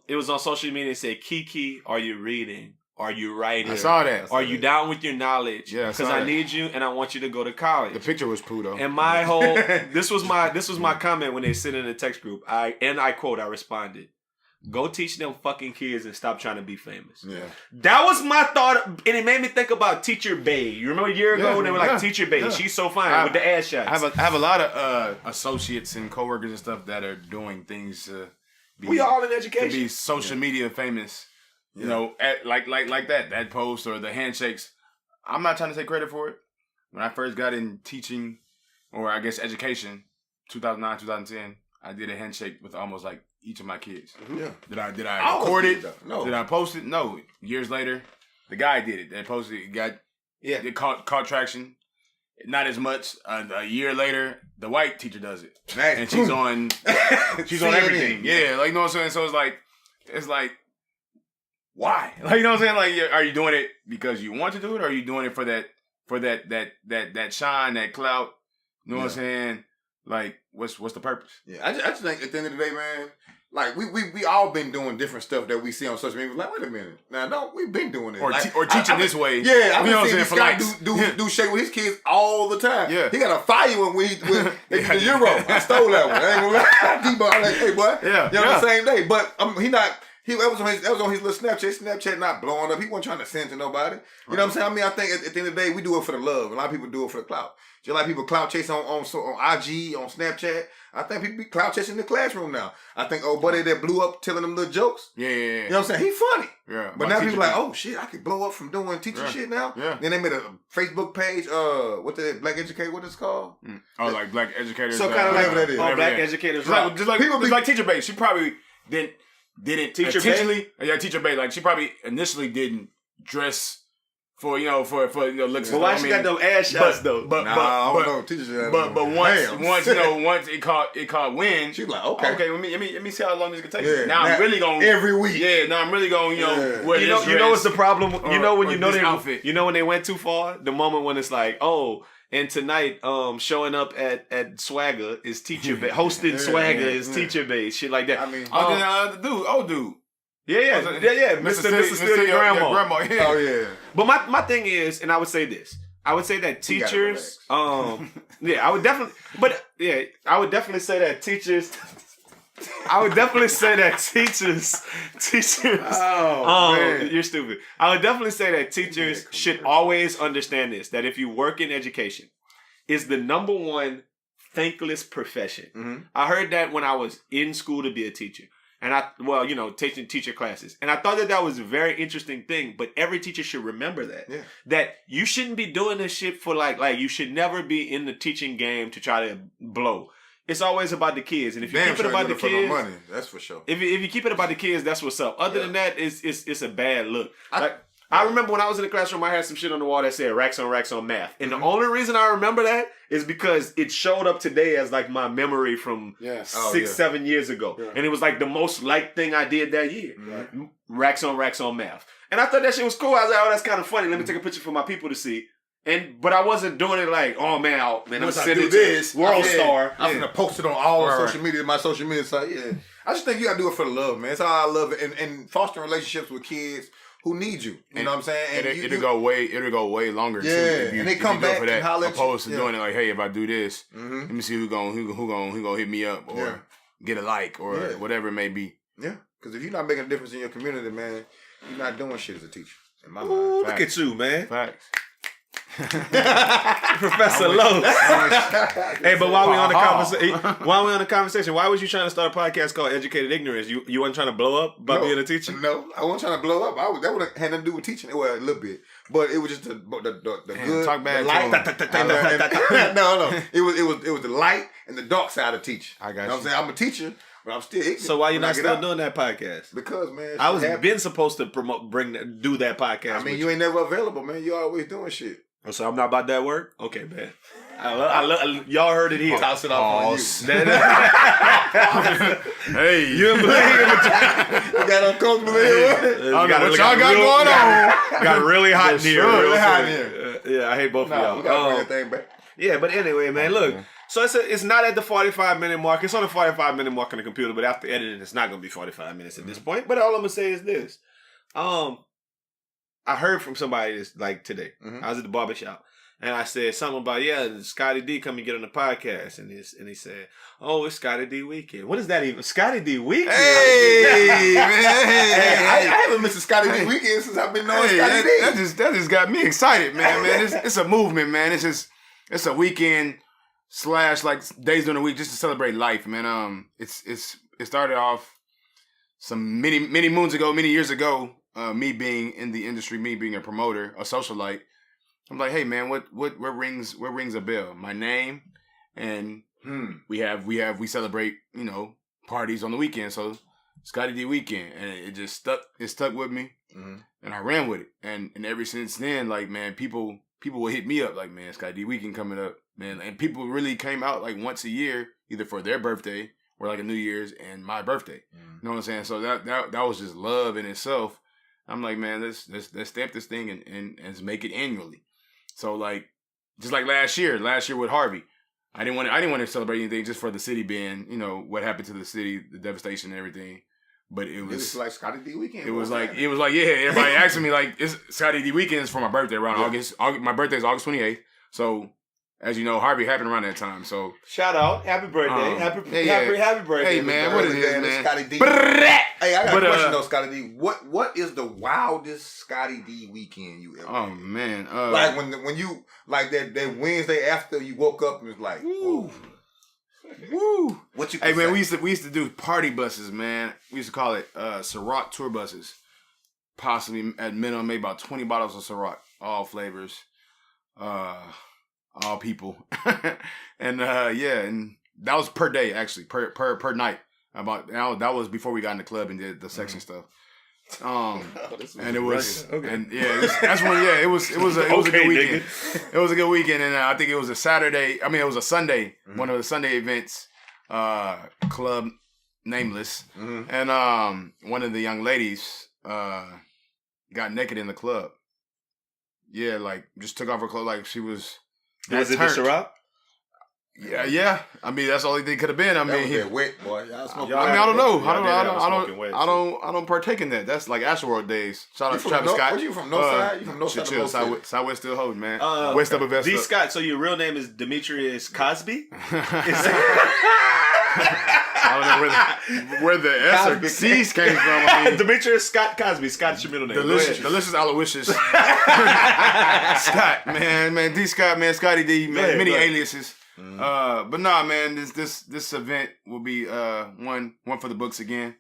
it was on social media. It said, "Kiki, are you reading? Are you writing?
I saw that.
Are you down with your knowledge?
Yeah,
because I need you and I want you to go to college."
The picture was poo though.
And my whole this was my comment when they sit in the text group. I quote, I responded, Go teach them fucking kids and stop trying to be famous.
Yeah.
That was my thought, and it made me think about Teacher Bay. You remember a year ago when they were like, Teacher Bay, she's so fine with the ass shots.
I have a lot of associates and coworkers and stuff that are doing things to be,
we all in education.
to be social media famous. You know, like that post or the handshakes. I'm not trying to take credit for it. When I first got in teaching, or I guess education, 2009, 2010, I did a handshake with almost like each of my kids.
Yeah.
Did I record it?
No.
Did I post it? No. Years later, the guy did it. They posted it. It caught traction. Not as much. A year later, the white teacher does it, and she's on on everything. Yeah, like you know what I'm saying. So it's like, why? Like you know what I'm saying. Like, are you doing it because you want to do it, or are you doing it for that shine, that clout? You know what I'm saying? Like, what's the purpose?
Yeah, I just think at the end of the day, man, like we all been doing different stuff that we see on social media. Like, wait a minute, now we've been doing it,
or
like,
teaching this way.
Yeah, I've
you know
been
what I'm
seeing
saying?
this guy do shake with his kids all the time.
Yeah,
he got a fire when the Euro. I stole that one. I ain't gonna lie, Debo. I'm like, hey boy, the same day, but he not. That was on his little Snapchat. Snapchat not blowing up. He wasn't trying to send to nobody. You know what I'm saying? I mean, I think at the end of the day, we do it for the love. A lot of people do it for the clout. Just like people clout chase on IG, on Snapchat. I think people be clout chasing in the classroom now. I think old buddy that blew up telling them little jokes.
Yeah.
You know what I'm saying? He funny.
Yeah.
But now people like, oh shit, I could blow up from doing teaching shit now.
Yeah.
Then they made a Facebook page. What the Black Educator? What it's called?
Oh, like Black Educators.
So kind of like that is.
Oh, Black Educators.
Just like Teacher Bay. She probably didn't
Teacher
intentionally. Yeah, Teacher Bay. Like she probably initially didn't dress for looks.
But why she got them ass shots though?
I don't know. Teachers.
But once it caught wind.
She was like, okay,
let me see how long this can take.
Yeah,
now I'm really going
every week.
Yeah, now I'm really going. Wear
you know what's the problem? You know when
outfit.
You know when they went too far. The moment when it's like, oh. And tonight, showing up at Swagger is Teacher Bay. Hosting Swagger is Teacher Bay. Shit like that.
I mean,
dude.
Yeah. Mr. Steal Your Grandma.
Yeah. Oh yeah.
But my thing is, and I would say this. I would say that teachers, I would definitely say that teachers.
Man.
You're stupid. I would definitely say that teachers should always understand this, that if you work in education, it's the number one thankless profession.
Mm-hmm.
I heard that when I was in school to be a teacher. And taking teacher classes. And I thought that was a very interesting thing, but every teacher should remember that.
Yeah.
That you shouldn't be doing this shit for like you should never be in the teaching game to try to blow. It's always about the kids, and if you keep it about the kids,
no money, that's for sure.
If you keep it about the kids, that's what's up. Other than that, it's a bad look. I remember when I was in the classroom, I had some shit on the wall that said racks on math, and the only reason I remember that is because it showed up today as like my memory from 7 years ago, and it was like the most liked thing I did that year.
Right.
Racks on math, and I thought that shit was cool. I was like, oh, that's kind of funny. Let me take a picture for my people to see. But I wasn't doing it like, oh man, I'm sending this World Star.
I'm gonna post it on all social media, my social media site. Yeah, I just think you gotta do it for the love, man. That's how I love it, and fostering relationships with kids who need you. You know what I'm saying? And
it'll go way longer.
Yeah,
too, if you,
and they come back
for that,
and holler at you.
opposed to doing it like, hey, if I do this, let me see who gonna hit me up or get a like or whatever it may be.
Yeah, because if you're not making a difference in your community, man, you're not doing shit as a teacher. In my mind.
Look at you, man.
Facts.
Professor Lowe. Hey, but while we on the conversation, why was you trying to start a podcast called Educated Ignorance? You weren't trying to blow up by being a teacher?
No, I wasn't trying to blow up. That would have had nothing to do with teaching. Well, a little bit, but it was just the good,
talk bad
the light. No. It was the light and the dark side of teaching.
I got
you. Know what I'm saying? I'm a teacher, but I'm still ignorant.
So why you not still doing that podcast?
Because, man,
I was been supposed to do that podcast.
I mean, you ain't never available, man. You always doing shit.
So I'm not about that work? Okay, man. I love y'all heard it here.
Toss it off on you.
Hey,
you didn't believe
it. You got uncomfortable here.
What y'all got going on?
Got really hot in here.
Really hot in here.
Yeah, I hate both of y'all.
We gotta bring that thing back.
Yeah, but anyway, man, look. So it's not at the 45-minute mark. It's on the 45-minute mark on the computer, but after editing, it's not going to be 45 minutes at this point. But all I'm going to say is this. I heard from somebody this like today. I was at the barbershop, And I said something about, Scottie D come and get on the podcast. And he said, oh, it's Scottie D Weekend. What is that even? Scottie D Weekend?
Hey, man.
I haven't missed a Scottie D Weekend since I've been knowing Scottie D.
That just got me excited, man. It's a movement, man. It's a weekend / like days during the week just to celebrate life, man. It started off some many years ago. Me being in the industry, me being a promoter, a socialite. I'm like, hey man, what rings a bell? My name, and we celebrate, parties on the weekend. So Scottie D Weekend, and it just stuck with me, and I ran with it. And ever since then, like, man, people will hit me up like, man, Scottie D Weekend coming up, man. And people really came out like once a year, either for their birthday or like a New Year's and my birthday. You know what I'm saying? So that was just love in itself. I'm like, man, let's stamp this thing and make it annually. So like, just like last year with Harvey, I didn't want to celebrate anything just for the city being, what happened to the city, the devastation and everything. But it was
like Scottie D Weekend.
It was like, everybody asking me like, it's Scottie D Weekend is for my birthday around August. My birthday is August 28th. So as you know, Harvey happened around that time. So
shout out, happy birthday, happy birthday.
Hey man, what it is, man?
Scottie D. Hey, I got a question though, Scottie D. What is the wildest Scottie D weekend you ever?
Oh
had?
man,
like when you like that Wednesday after you woke up and was like, woo. What you?
Hey man, we used to do party buses, man. We used to call it Ciroc tour buses. Possibly at minimum, maybe about 20 bottles of Ciroc, all flavors, all people, and and that was per day actually, per night. That was before we got in the club and did the section stuff. And it was, that's when, it was a good weekend. It was a good weekend, and I think it was a Saturday. I mean, it was a Sunday, one of the Sunday events, club nameless, and one of the young ladies got naked in the club. Yeah, like just took off her clothes, like she was.
Was it the Ciroc?
Yeah. I mean, that's the only thing could have been. I mean,
wet boy.
I don't know. I don't partake in that. That's like Astroworld days. Shout out to Travis Scott.
Where you from? North side? You from North side?
Chill. Southwest still holding, man. West up and West
D.
up.
Scott. So your real name is Demetrius Cosby?
I don't know where the S or C's came from. I mean,
Demetrius Scott Cosby. Scott's your middle name.
Delicious Aloysius. Scott, man, D. Scott, man, Scottie D, man, many aliases. But nah, man, this event will be one for the books again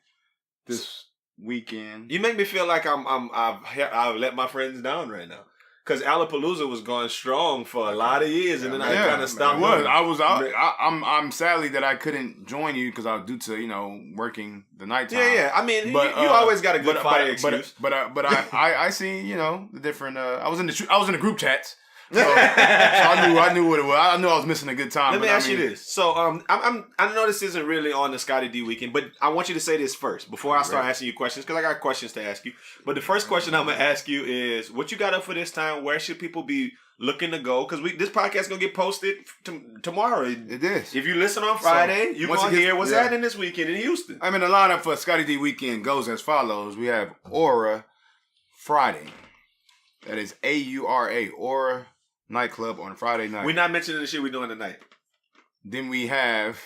this weekend.
You make me feel like I've let my friends down right now. Because Alapalooza was going strong for a lot of years, and then I kind of stopped.
I'm sadly that I couldn't join you because I was due to working the nighttime.
Yeah. I mean, you always got a good fire excuse.
But I see the different. I was in the group chats. So I knew what it was. I knew I was missing a good time.
Let me ask you this. So I know this isn't really on the Scottie D Weekend, but I want you to say this first before I start asking you questions, because I got questions to ask you. But the first question I'm gonna ask you is, what you got up for this time? Where should people be looking to go? Because this podcast is gonna get posted tomorrow.
It is.
If you listen on Friday, you're gonna hear what's happening this weekend in Houston.
I mean, the lineup for Scottie D Weekend goes as follows. We have Aura Friday. That is AURA, Aura nightclub on Friday night.
We're not mentioning the shit we're doing tonight.
Then we have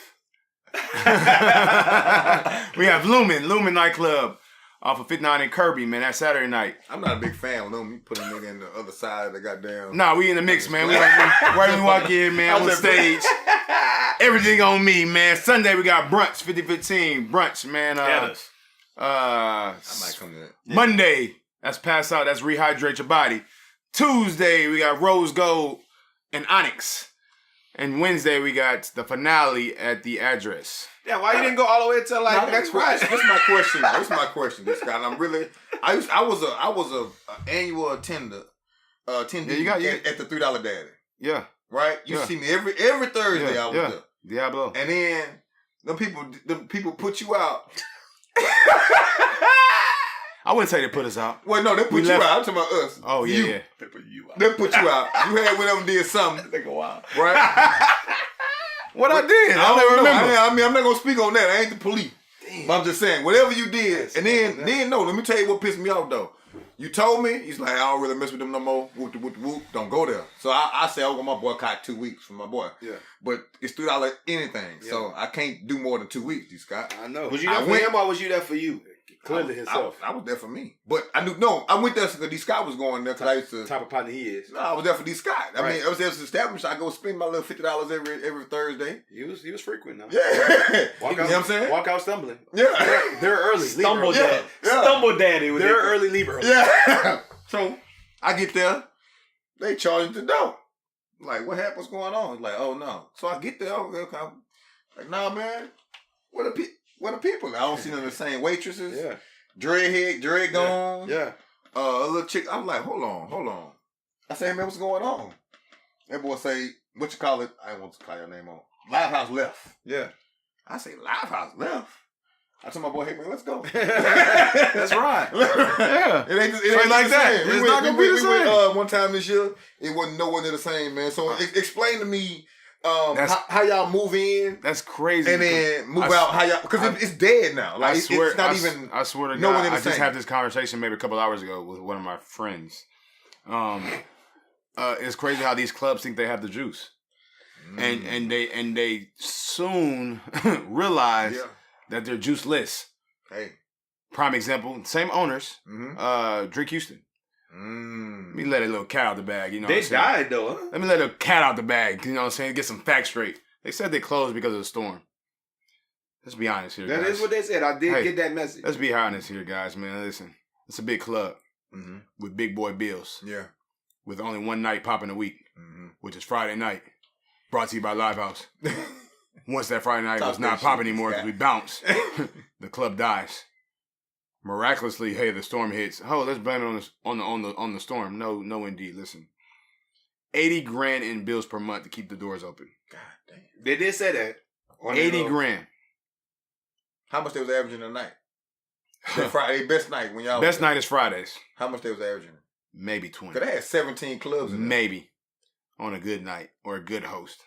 Lumen nightclub off of 59 and Kirby, man. That's Saturday night.
I'm not a big fan of Lumen. You put a nigga in the other side of the goddamn.
Nah, we in the mix, man. Right when we walk in, man, on stage. Everything on me, man. Sunday we got brunch, 50-15 brunch, man.
I might come to that.
Monday, that's pass out. That's rehydrate your body. Tuesday, we got Rose Gold and Onyx. And Wednesday, we got the finale at the Address.
Yeah, why you didn't go all the way until next Friday?
That's my question. That's my question, this guy. And I'm really, I was a annual attendee at the $3 Daddy.
Yeah.
Right? You see me every Thursday. I was there.
Diablo.
And then them people put you out.
I wouldn't say they put us out.
Well, no, they put you out. I'm talking about us.
Oh, yeah.
They put you out. They put you out. You had one of them did something.
Take a while.
Right?
What I did? I don't remember.
I mean, I'm not going to speak on that. I ain't the police. Damn. But I'm just saying, whatever you did. And then, let me tell you what pissed me off, though. You told me. He's like, I don't really mess with them no more. Whoop, whoop, whoop. Don't go there. So I say, I'm going to boycott 2 weeks from my boy.
Yeah.
But it's $3 anything. Yeah. So I can't do more than 2 weeks, D. Scott.
I know.
Was you there for him or was you there for you? Clearly himself.
I was there for me. But I went there because D. Scott was going there because I used to.
Type of partner he is.
No, I was there for D. Scott. I mean, I was there to establish. I go spend my little $50 every Thursday.
He was frequent now.
Yeah.
Walk out,
you know what I'm saying?
Walk out stumbling.
Yeah.
They're early.
Stumble
leave early.
daddy. Yeah. Stumble daddy.
They're early, leave early.
Yeah. So I get there. They charge the dough. Like, what happened? What's going on? He's like, oh no. So I get there. Okay. Like, nah, man. What are people? I don't see none of the same waitresses.
Yeah.
Dread gone.
Yeah.
A little chick. I'm like, hold on. I say, hey, man, what's going on? That boy say, what you call it? I don't want to call your name on. Live House left.
Yeah.
I say, Live House left? I told my boy, hey, man, let's go.
That's right.
Yeah. It ain't
like that. It's not going to be the same.
We went, one time this year, it wasn't no one near the same, man. So explain to me how y'all move in.
That's crazy.
And then move out. How y'all, because it's dead now. Like, it's not even.
I swear to
no
God,
one in the
I just
same.
had this conversation maybe a couple hours ago with one of my friends. It's crazy how these clubs think they have the juice. And they soon realize that they're juiceless.
Hey.
Prime example, same owners, Drake Houston. Let me let a little cat out the bag, you know
They
what I'm saying?
died though, huh?
Let me let a cat out the bag, you know what I'm saying? Get some facts straight. They said they closed because of the storm. Let's be honest here, guys.
That is what they said. I did get that message.
Let's be honest here, guys, man. Listen, it's a big club with big boy bills.
Yeah.
With only one night popping a week, which is Friday night. Brought to you by Live House. Once that Friday night was not popping anymore because we bounced, the club dies. Miraculously, hey, the storm hits. Oh, let's blame it on the storm. No, indeed. Listen, $80,000 in bills per month to keep the doors open.
God damn.
They did say that.
$80,000.
How much they was averaging a night? Friday, best night when y'all.
Best night is Fridays.
How much they was averaging?
Maybe 20.
Cause they had 17 clubs. In there.
Maybe on a good night or a good host,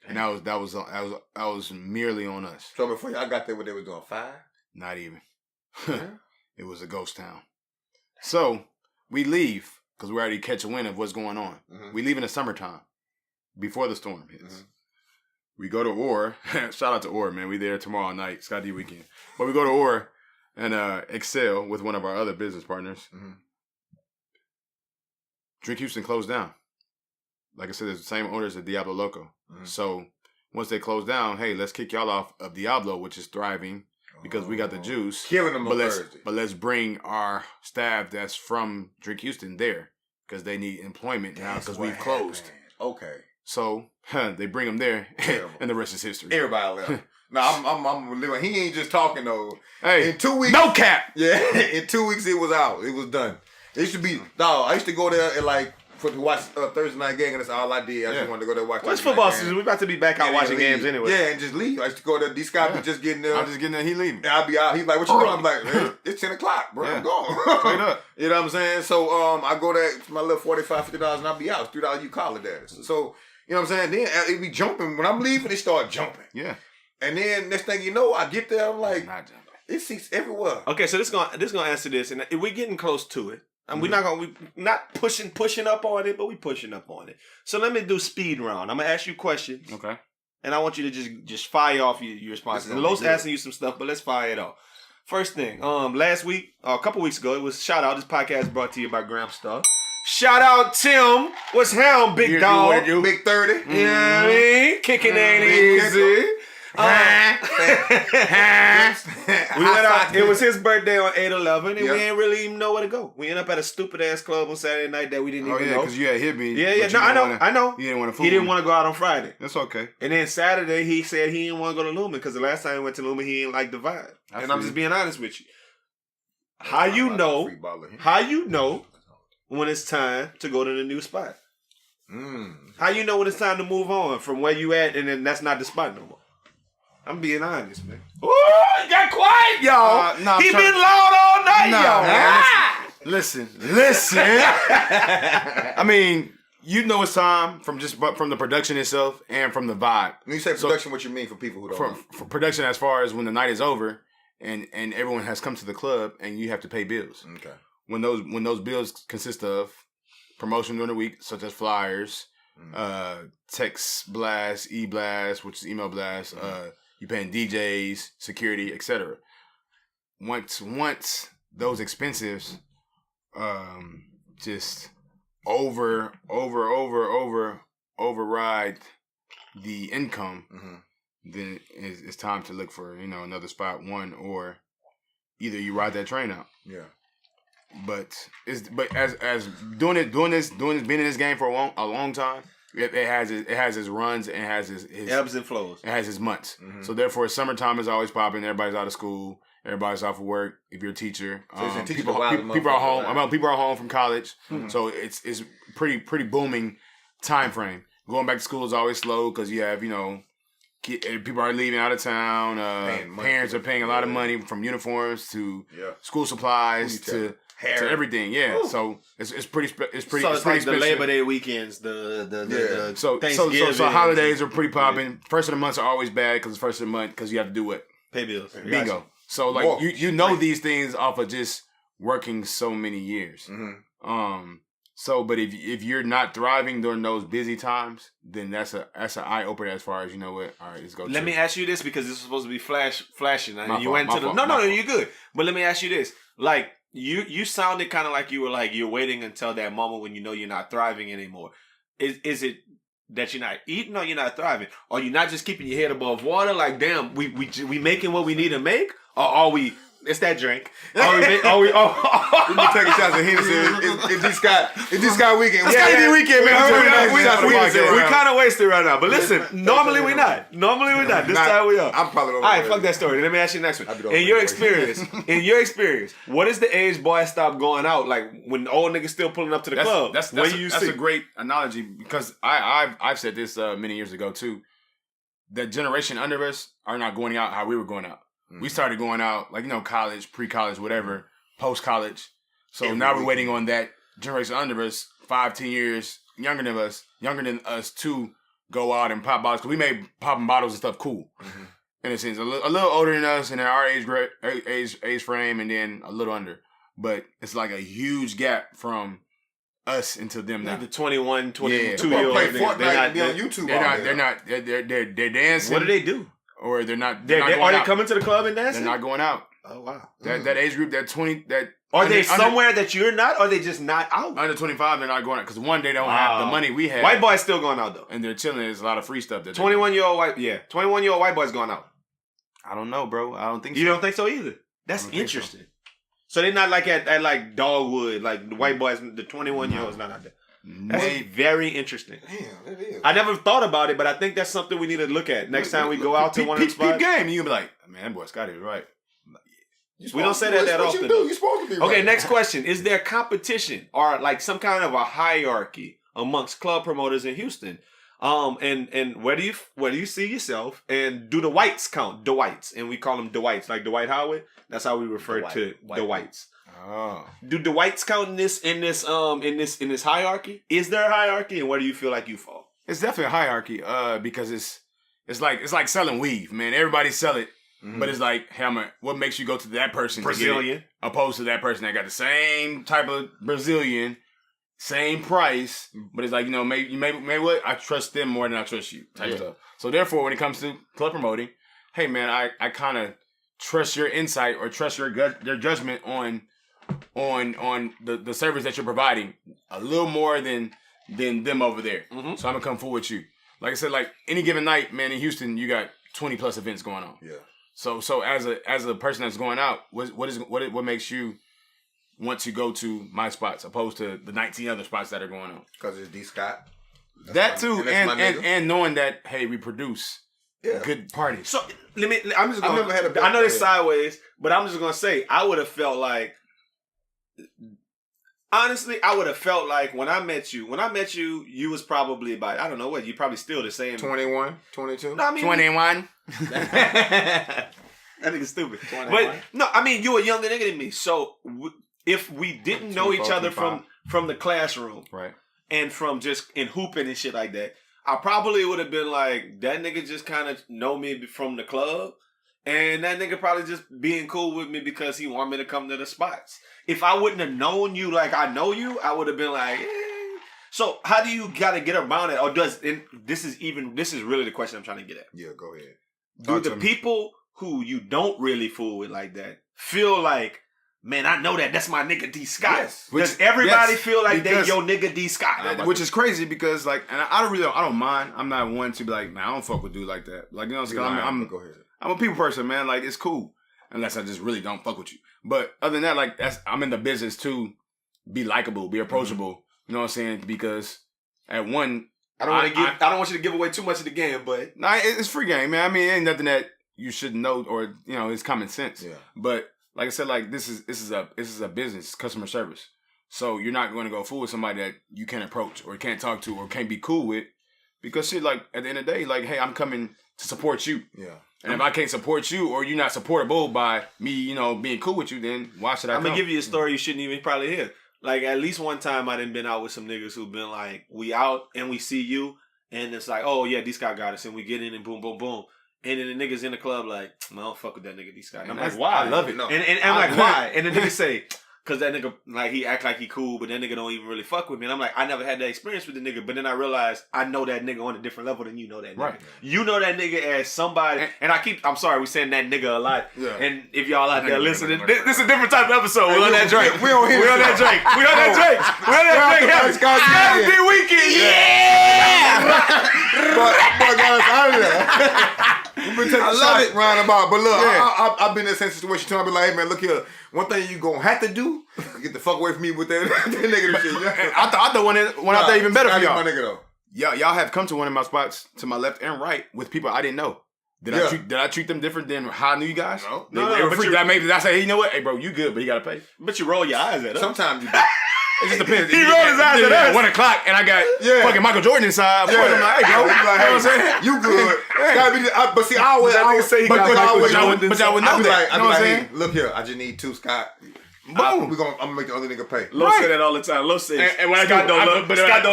and that was merely on us.
So before y'all got there, what they was doing? 5?
Not even. It was a ghost town. So we leave because we already catch a wind of what's going on. We leave in the summertime before the storm hits. We go to Orr. Shout out to Orr, man. We there tomorrow night, Scottie D Weekend. But we go to Orr and excel with one of our other business partners. Drink Houston closed down. Like I said, it's the same owners as Diablo Loco. So once they close down, hey, let's kick y'all off of Diablo, which is thriving because we got the juice.
Killing them on Thursday.
But let's bring our staff that's from Drink Houston there because they need employment now because we've closed.
Okay.
So they bring them there, and the rest is history.
Everybody left. No, I'm living. He ain't just talking though.
Hey,
in 2 weeks,
no cap.
Yeah, in 2 weeks it was out. It was done. It used to be. No, I used to go there and like to watch Thursday night game, and that's all I did. I just wanted to go there and watch.
What's football season? We about to be back out watching games anyway.
Yeah, and just leave. I used to go there. D. Scott be just getting there.
I'm just getting there. He leaving.
And I'll be out. He's like, "What you doing?" I'm like, hey, "It's 10 o'clock, bro. I'm going."
Straight up.
You know what I'm saying? So I go there for my little $45, $50, and I'll be out. It's $3 you call it that. So you know what I'm saying? Then it be jumping. When I'm leaving, it start jumping.
Yeah.
And then next thing you know, I get there. I'm like,
not jumping.
It's seats everywhere.
Okay, so this gonna answer this, and we're getting close to it. And we're not pushing up on it, but we pushing up on it. So let me do speed round. I'm gonna ask you questions.
Okay.
And I want you to just fire off your responses. And Los asking you some stuff, but let's fire it off. First thing, last week, a couple weeks ago, it was shout out. This podcast is brought to you by Graham Stuff. Shout out Tim. What's hell, big dog?
Big 30.
You know what I mean? Kicking ain't easy. We went out. It was his birthday on 8/11, and we ain't really even know where to go. We ended up at a stupid ass club on Saturday night that we didn't even know.
because you had hit me.
Yeah. No, I know.
You didn't want to fool
He didn't
me.
want to go out on Friday.
That's okay.
And then Saturday, he said he didn't want to go to Lumen because the last time he went to Lumen, he didn't like the vibe. And I'm just being honest with you. How you know when it's time to go to the new spot? How you know when it's time to move on from where you at, and then that's not the spot no more? I'm being honest, man. Ooh, you got quiet, y'all. He been loud all night, y'all.
Listen. I mean, you know it's time from the production itself and from the vibe.
When you say production, what you mean for people who don't know?
For production as far as when the night is over and everyone has come to the club and you have to pay bills.
Okay.
when those bills consist of promotion during the week, such as flyers, text blast, e-blast, which is email blast, you paying DJs, security, etc. Once those expenses just override the income, then it's time to look for another spot. One, or either you ride that train out.
Yeah.
But as doing this, being in this game for a long time, it has its runs and it has its
ebbs and flows.
It has its months. So therefore, summertime is always popping. Everybody's out of school. Everybody's off of work. If you're a teacher, people are home. People are home from college, so it's pretty booming time frame. Going back to school is always slow because you have people are leaving out of town. Parents are paying a lot of money, from uniforms to school supplies to everything. Yeah, so it's pretty. So
it's
pretty
like the
expensive.
Labor Day weekends, the
So holidays are pretty popping. First of the months are always bad because it's first of the month because you have to do what?
Pay bills.
Bingo. So like you know these things off of just working so many years. So but if you're not thriving during those busy times, then that's an eye opener as far as all right, let's go.
Let me ask you this, because this is supposed to be flashing. You
fault,
went to no, you're good. But let me ask you this, like you sounded kind of like you were like you're waiting until that moment when you're not thriving anymore. Is it that you're not eating or you're not thriving? Or you're not just keeping your head above water? Like, damn, we making what we need to make? Or are we? It's that drink. Are we?
We taking shots at Hennessy. It's D Scott Weekend.
It's Scottie D Weekend, man.
We kind of wasted right now. But listen, normally we're not. This time we are.
I'm probably.
All right, fuck that story. Let me ask you the next one. In your experience, what is the age boy stop going out? Like when old niggas still pulling up to the club.
That's a great analogy, because I've said this many years ago too. The generation under us are not going out how we were going out. We started going out like college, pre-college, whatever, post-college. So now we're waiting on that generation under us, 5-10 years younger than us to go out and pop bottles, because we made popping bottles and stuff cool. In a sense, a little older than us and in our age frame, and then a little under. But it's like a huge gap from us into them now.
Like the 21, 22 year old.
Play Fortnite, be on YouTube.
They're dancing.
What do they do?
Or they're not.
Are they coming to the club and dancing?
They're not going out.
Oh wow.
That age group,
Are they somewhere that you're not? Or are they just not out?
Under 25, they're not going out because one, they don't have the money we have.
White boys still going out though,
and they're chilling. There's a lot of free stuff.
21-year-old white boys going out.
I don't know, bro. I don't think so.
You don't think so either? That's interesting. So they're not like at like Dogwood, like the white boys. The 21-year-olds not out there. That's very interesting.
Damn, it is.
I never thought about it, but I think that's something we need to look at next time we go out to one of the spots.
Peep game, and you'll be like, man, that boy Scottie was right.
We don't say that often.
You're supposed to be right.
Okay, next question. Is there competition or like some kind of a hierarchy amongst club promoters in Houston? And where do you see yourself? And do the whites count? Dwights, and we call them Dwights, like Dwight Howard. That's how we refer to Dwights. Oh. Do the whites count in this hierarchy? Is there a hierarchy, and where do you feel like you fall?
It's definitely a hierarchy, because it's like selling weave, man. Everybody sell it, but it's like, hey, what makes you go to that person
Brazilian
to get it, opposed to that person that got the same type of Brazilian, same price, but it's like, maybe what, I trust them more than I trust you type stuff. So therefore, when it comes to club promoting, hey man, I kind of trust your insight or trust your judgment on the service that you're providing a little more than them over there. So I'm gonna come forward with you. Like I said, like any given night, man, in Houston, you got 20 plus events going on. Yeah. So as a person that's going out, what makes you want to go to my spots opposed to the 19 other spots that are going on?
Because it's D Scott.
That too, and knowing that, hey, we produce good parties.
So I'm just gonna. I know this sideways, but I'm just gonna say I would have felt like. Honestly, I would have felt like when I met you, you was probably about, I don't know what, you probably still the same.
21, 22?
No, I mean,
21.
That nigga's stupid. 21. But, no, I mean, you a younger nigga than me. So, if we didn't know each other from the classroom, right, and from just in hooping and shit like that, I probably would have been like, that nigga just kind of know me from the club. And that nigga probably just being cool with me because he want me to come to the spots. If I wouldn't have known you like I know you, I would have been like, So how do you gotta get around it? Or this is really the question I'm trying to get at.
Yeah, go ahead.
Do the people who you don't really fool with like that feel like, man, I know that's my nigga D Scott.
Yes.
Does everybody feel like they your nigga D Scott?
Which is crazy because like, and I don't mind. I'm not one to be like, man, I don't fuck with dude like that. Like, you know what I'm saying?
Go ahead.
I'm a people person, man. Like, it's cool. Unless I just really don't fuck with you. But other than that, like, I'm in the business to be likable, be approachable. Mm-hmm. You know what I'm saying? Because at one,
I don't want you to give away too much of the game, but
it's free game, man. I mean, it ain't nothing that you should know, or it's common sense.
Yeah.
But like I said, like this is a business, it's customer service. So you're not going to go fool with somebody that you can't approach or can't talk to or can't be cool with, because shit, like at the end of the day, like, hey, I'm coming to support you.
Yeah.
And if I can't support you, or you're not supportable by me, being cool with you, then why should I?
I'm gonna give you a story you shouldn't even probably hear. Like, at least one time I done been out with some niggas who've been like, we out and we see you, and it's like, oh yeah, D-Scott got us, and we get in and boom, boom, boom. And then the niggas in the club like, I don't fuck with that nigga D-Scott. And I'm like, why?
I love it.
No. And I'm like, why? And the niggas say, because that nigga, like, he act like he cool, but that nigga don't even really fuck with me. And I'm like, I never had that experience with the nigga, but then I realized I know that nigga on a different level than you know that nigga.
Right.
You know that nigga as somebody, and I'm sorry, we saying that nigga a lot.
Yeah.
And if y'all out there listening, this is a different type of episode. We on that Drake.
We on
that Drake. We on that Drake. We on that Drake. Scottie D Weekend. Yeah.
But got us out of there. We've been taking shots roundabout, but look, I've been in that same situation too. I be like, hey man, look here. One thing you gonna have to do, get the fuck away from me with that nigga shit.
I thought one out there even better for y'all.
My nigga though.
Y'all have come to one of my spots to my left and right with people I didn't know. Did I treat them different than how I knew you guys?
No.
They were free. Did I say, hey, you know what? Hey, bro, you good, but you gotta pay.
But you roll your eyes at us.
Sometimes you do.
It just depends.
He rolled his eyes at us.
1 o'clock, and I got fucking Michael Jordan inside. Of course, I'm like, hey, bro, you know what I'm saying?
You good. But see, I always say he got
but y'all would know that.
I be like, hey, look here, I just need 2, Scott. Boom. I'm gonna make the other nigga pay.
Lo say that all the time. Lo says,
and when Scott don't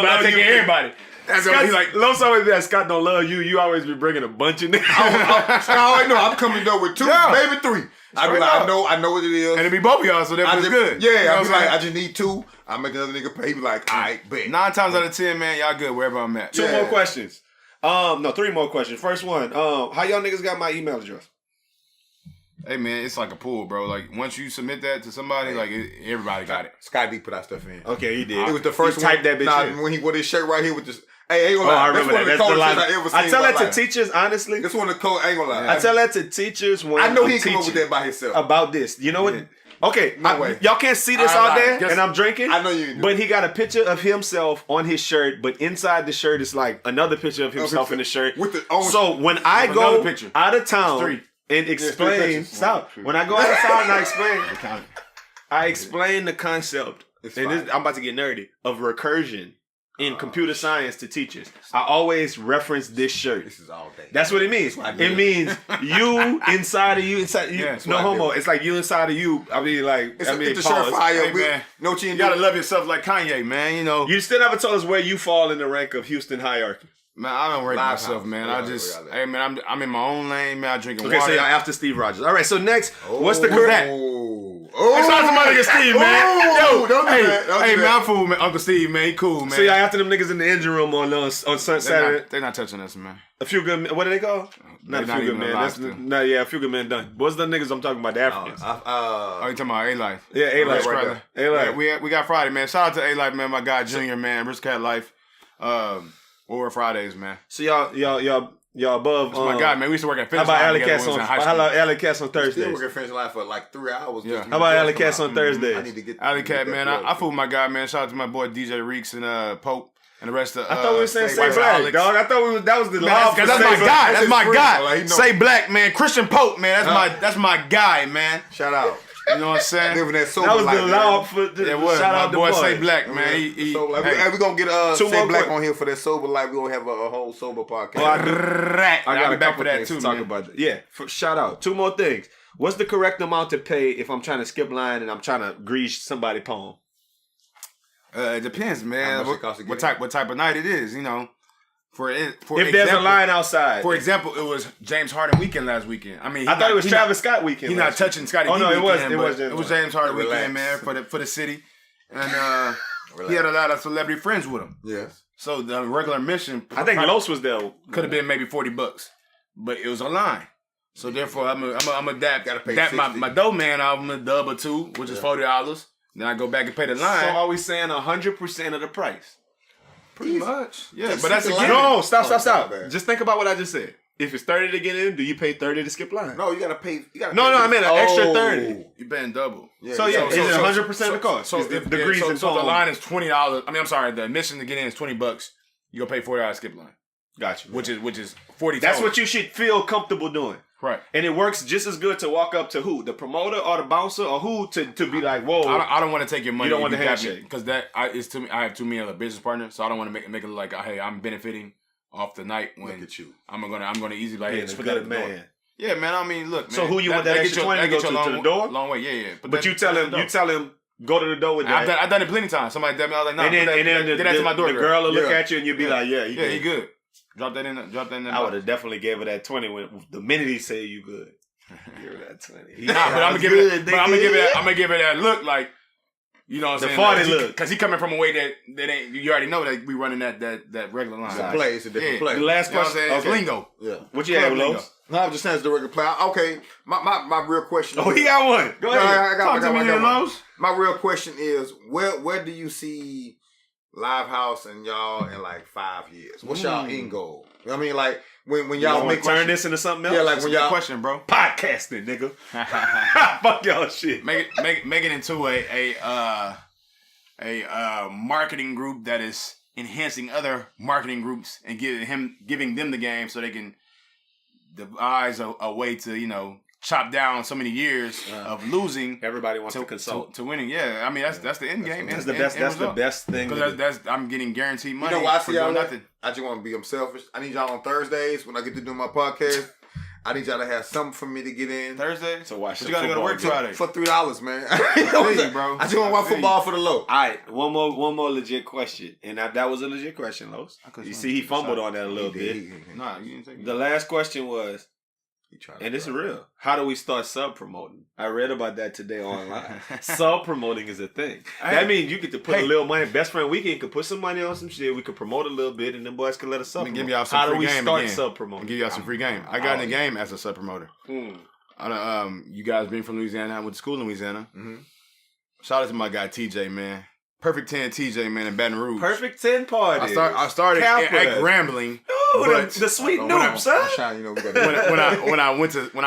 love you, everybody.
He's like, Lo's always be like, Scott don't love you. You always be bringing a bunch of niggas.
I always know I'm coming though with 2, maybe 3. I be like, I know what it is.
And it be both of y'all, so that's good.
Yeah, I be like, I just need 2. I make another nigga pay. He be like, all right, bet.
9 times out of 10, man, y'all good wherever I'm at.
2 more questions. No, 3 more questions. First one, how y'all niggas got my email address?
Hey man, it's like a pool, bro. Like once you submit that to somebody, like everybody got it.
Scottie D put that stuff in.
Okay, he did.
It was the first one.
Typed that bitch in.
When he wore his shirt right here with this. Hey, ain't gonna
lie.
I
remember that. That's the line. I tell that to teachers, honestly.
This one of the cold. Ain't gonna lie.
I tell that to teachers when
I know he come up with that by himself.
About this, you know what? Okay,
No way.
Y'all can't see this out there, and I'm drinking.
I know you do.
But he got a picture of himself on his shirt, but inside the shirt is like another picture of himself in the shirt.
With the
so when I go
picture.
out of town
3.
and explain, when I go out of town and I explain the concept, and I'm about to get nerdy, of recursion in computer science to teachers. I always reference this shirt.
This is all day.
That's what it means. It means you inside of you, no homo. It's like you inside of you. I mean, like,
it's a shirt fire.
Man,
no
you gotta love yourself like Kanye, man. You know.
You still never told us where you fall in the rank of Houston hierarchy.
Man, I don't rate myself, man. Hey, man, I'm in my own lane, man. I drinking water.
Okay, so you're after Steve Rogers. All right, so next, what's the correct?
Shout out to my nigga Steve, man. Yo,
don't do that.
Hey, man, I'm fool, man. Uncle Steve, man, he cool, man.
So y'all after them niggas in the engine room on Saturday.
They're not touching us, man.
A few good men. What do they call? Not a few good men. A few good men done. What's the niggas I'm talking about? The Africans.
You talking about A-Life?
Yeah, A-Life right there. A-Life.
Yeah, we got Friday, man. Shout out to A-Life, man. My guy Junior, man. Rich Cat Life. Or Fridays, man.
So y'all above.
That's my guy, man. We used to work at Finish
How about
Line together when we was in high school.
How about Alley Cats on Thursdays?
Still work at Finish Line for like 3 hours.
Yeah.
How about Alley Cats on Thursdays?
I need to get
Alley Cat, man. I fool my guy, man. Shout out to my boy DJ Reeks and Pope and the rest of.
I thought we were saying Say Black, dog. I thought that was the law.
That's my guy. That's my guy. Say Black, man. Christian Pope, man. That's my guy, man.
Shout out.
You know what I'm saying?
Living that sober
That was
life,
the law
man.
for the
shout out
the
boy.
boy.
Say Black, man.
Hey, we're going to get Say Black on here for that sober life. We're going to have a whole sober podcast.
I got a
back for that
things
too,
to talk
man.
about that. Yeah, shout out. 2 more things. What's the correct amount to pay if I'm trying to skip line and I'm trying to grease somebody's palm?
It depends, man.
How much it costs to
What
get
type of night it is, you know.
If there's a line outside.
For example, it was James Harden weekend last weekend. I mean,
I thought it was Travis Scott weekend.
He's not touching Scottie D
no,
Weekend.
it was
James Harden weekend,
Relax.
man, for the city. And he had a lot of celebrity friends with him.
Yes.
So the regular admission,
I think Los was there.
could have been maybe $40, but it was a line. So therefore, I'm a adapt.
Gotta pay
That
60.
my Dope Man album, a dub or two, which is $40. Then I go back and pay the line.
So are we saying 100% of the price?
Pretty much, yeah.
Just
But that's
skip
again.
the line.
No, stop.
not bad.
Just think about what I just said. If it's 30 to get in, do you pay 30 to skip line?
No, you gotta pay.
No, I meant an extra 30.
You paying double.
Yeah,
So yeah,
so-
is it 100% of the cost?
So
Is the
if
degrees and
so the
foam-
line is $20. I mean, I'm sorry, the admission to get in is $20. You gonna pay $40 skip line,
Gotcha.
which is 40.
That's
total.
what you should feel comfortable doing.
Right.
And it works just as good to walk up to who? The promoter or the bouncer or who to be like, whoa.
I don't want to take your money.
You don't want the handshake.
Because is too. I have too many other business partners, so I don't want to make it look like, hey, I'm benefiting off the night when
Look at you.
I'm gonna easily like, hey,
Being
just
a
put that
good
at the door.
man.
Yeah, man. I mean, look, man.
So who you want that extra 20 to go to the door?
Long way, yeah.
But you tell him, go to the door with that.
I've done it plenty of times. Somebody tell me, I was like, no,
and then
get that to my door.
the girl will look
Yeah.
at you and you'll be like, yeah,
He good. Drop that in. Drop that in.
I would have definitely gave her that 20 when the minute he said you good. Give her that 20.
Nah, but I'm gonna give it. But I'm gonna give it that look like, you know what I'm
The
saying?
40 look.
Because he coming from a way that ain't. You already know that we running that regular line.
It's a play. It's a different play.
The last
You know what I'm
question.
saying? It's lingo.
Yeah.
What you have,
Club lingo.
Los?
No, I'm just saying it's the regular play. Okay, my real question.
Oh, he got one. Go
No,
ahead.
I got one.
Los.
My real question is, where do you see Live House and y'all in like 5 years? What's y'all end goal? You know what I mean? Like when
Y'all
y'all
want
make
to turn this into something else?
Yeah, like
That's
when
a good
y'all
question, bro.
Podcasting, nigga. Fuck y'all shit.
Make it into a marketing group that is enhancing other marketing groups and giving them the game so they can devise a way to chop down so many years of losing
Everybody wants to consult.
to winning. Yeah, I mean that's the end game.
That's the best. That's the best thing.
Because I'm getting guaranteed money.
You know why I
for
see y'all
doing
at?
nothing.
I just want to be selfish. I need y'all on Thursdays when I get to do my podcast. I need y'all to have something for me to get in.
Thursday.
So watch.
But you gotta go to work Friday.
For $3, man.
feel you, bro.
I just want to watch football for the low.
All right, one more legit question, and that was a legit question, Los. You see, he fumbled on that a little bit.
Nah, you didn't take
The last question was, and this is real, how do we start sub-promoting? I read about that today online. Sub-promoting is a thing. That means you get to put a little money. Best Friend Weekend could put some money on some shit. We could promote a little bit, and then boys can let us
Let me
sub-promote.
give y'all some
How do
free
we
game
start
again.
sub-promoting?
Give y'all some free game. I got in the game as a sub promoter. You guys being from Louisiana, I went to school in Louisiana.
Mm-hmm.
Shout out to my guy TJ, man. Perfect 10 TJ, man, in Baton Rouge.
Perfect 10 party.
I started at Grambling.
Ooh,
but
the sweet
when
noobs, huh?
Shine, we got
when I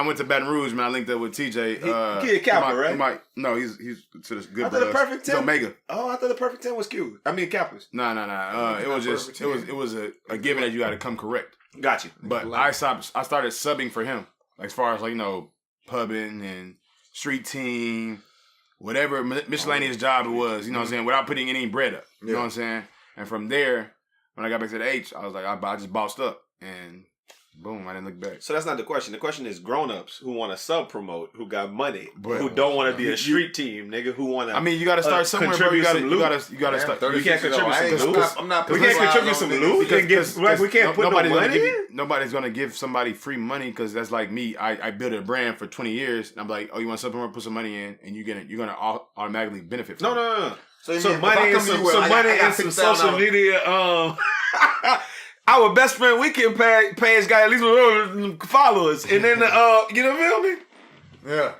went to Baton Rouge, man, I linked up with TJ.
He a Kappa, right?
No, he's to this good.
I thought the Perfect 10.
He's Omega.
Oh, I thought the Perfect 10 was cute. I mean, Kappas.
No. It was just it was a given that you had to come correct.
Got you.
But I started subbing for him, like, as far as pubbing and street team, whatever miscellaneous job it was. You know what I'm saying? Without putting any bread up. You know what I'm saying? And from there, when I got back to the H, I was like, I just bossed up and. Boom, I didn't look back.
So that's not the question. The question is grown-ups who want to sub-promote, who got money,
But
who don't want to be a street team, nigga, who want to...
I mean, you got to start somewhere, bro. You got to start.
You can't contribute some loot.
I'm not.
We can't contribute some loot and get... We can't put no money in.
Nobody's going to give somebody free money because that's like me. I built a brand for 20 years. And I'm like, oh, you want something more? Put some money in and you're gonna automatically benefit from it.
No.
So
money and some social media... Our Best Friend Weekend page got at least followers, and then you know what I mean?
Yeah.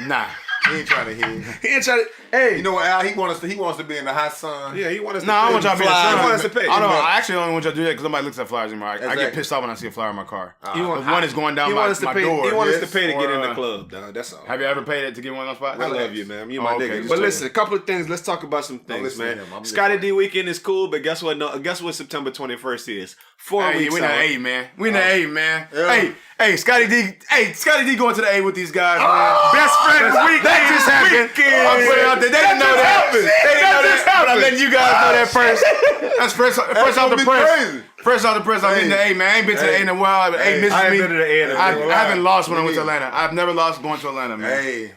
Nah.
He ain't trying to hit.
He ain't trying to. Hey,
you know what, Al? He wants to be in the hot sun.
Yeah, he wants us.
No, I want y'all to be in the sun.
He wants to pay.
I actually only want y'all to do that because nobody looks at flyers anymore. I
Exactly.
get pissed off when I see a flyer in my car.
Because
one is going down my door.
He wants us to pay to get in the club, dog. That's all.
Have you ever paid it to get one of those spots?
I love you, man. You my nigga.
just
But
so-
listen, a couple of things. Let's talk about some things, man. Scottie D Weekend is cool, but guess what? No, guess what? September 21st is 4 weeks.
We in the
out.
A, man. We in the A, man.
Yeah.
Hey, Scottie D going to the A with these guys, man.
Best Friends Weekend.
That just happened. I put it out there. They didn't know that. They didn't know that. But I'm letting you guys know that first. That's fresh off the press. Fresh off the press. I'm in the A, man. I ain't been to the A in a while. A misses me.
I ain't been to the A in a
I
while.
haven't lost when I went to Atlanta. I've never lost going to Atlanta, man.
Hey,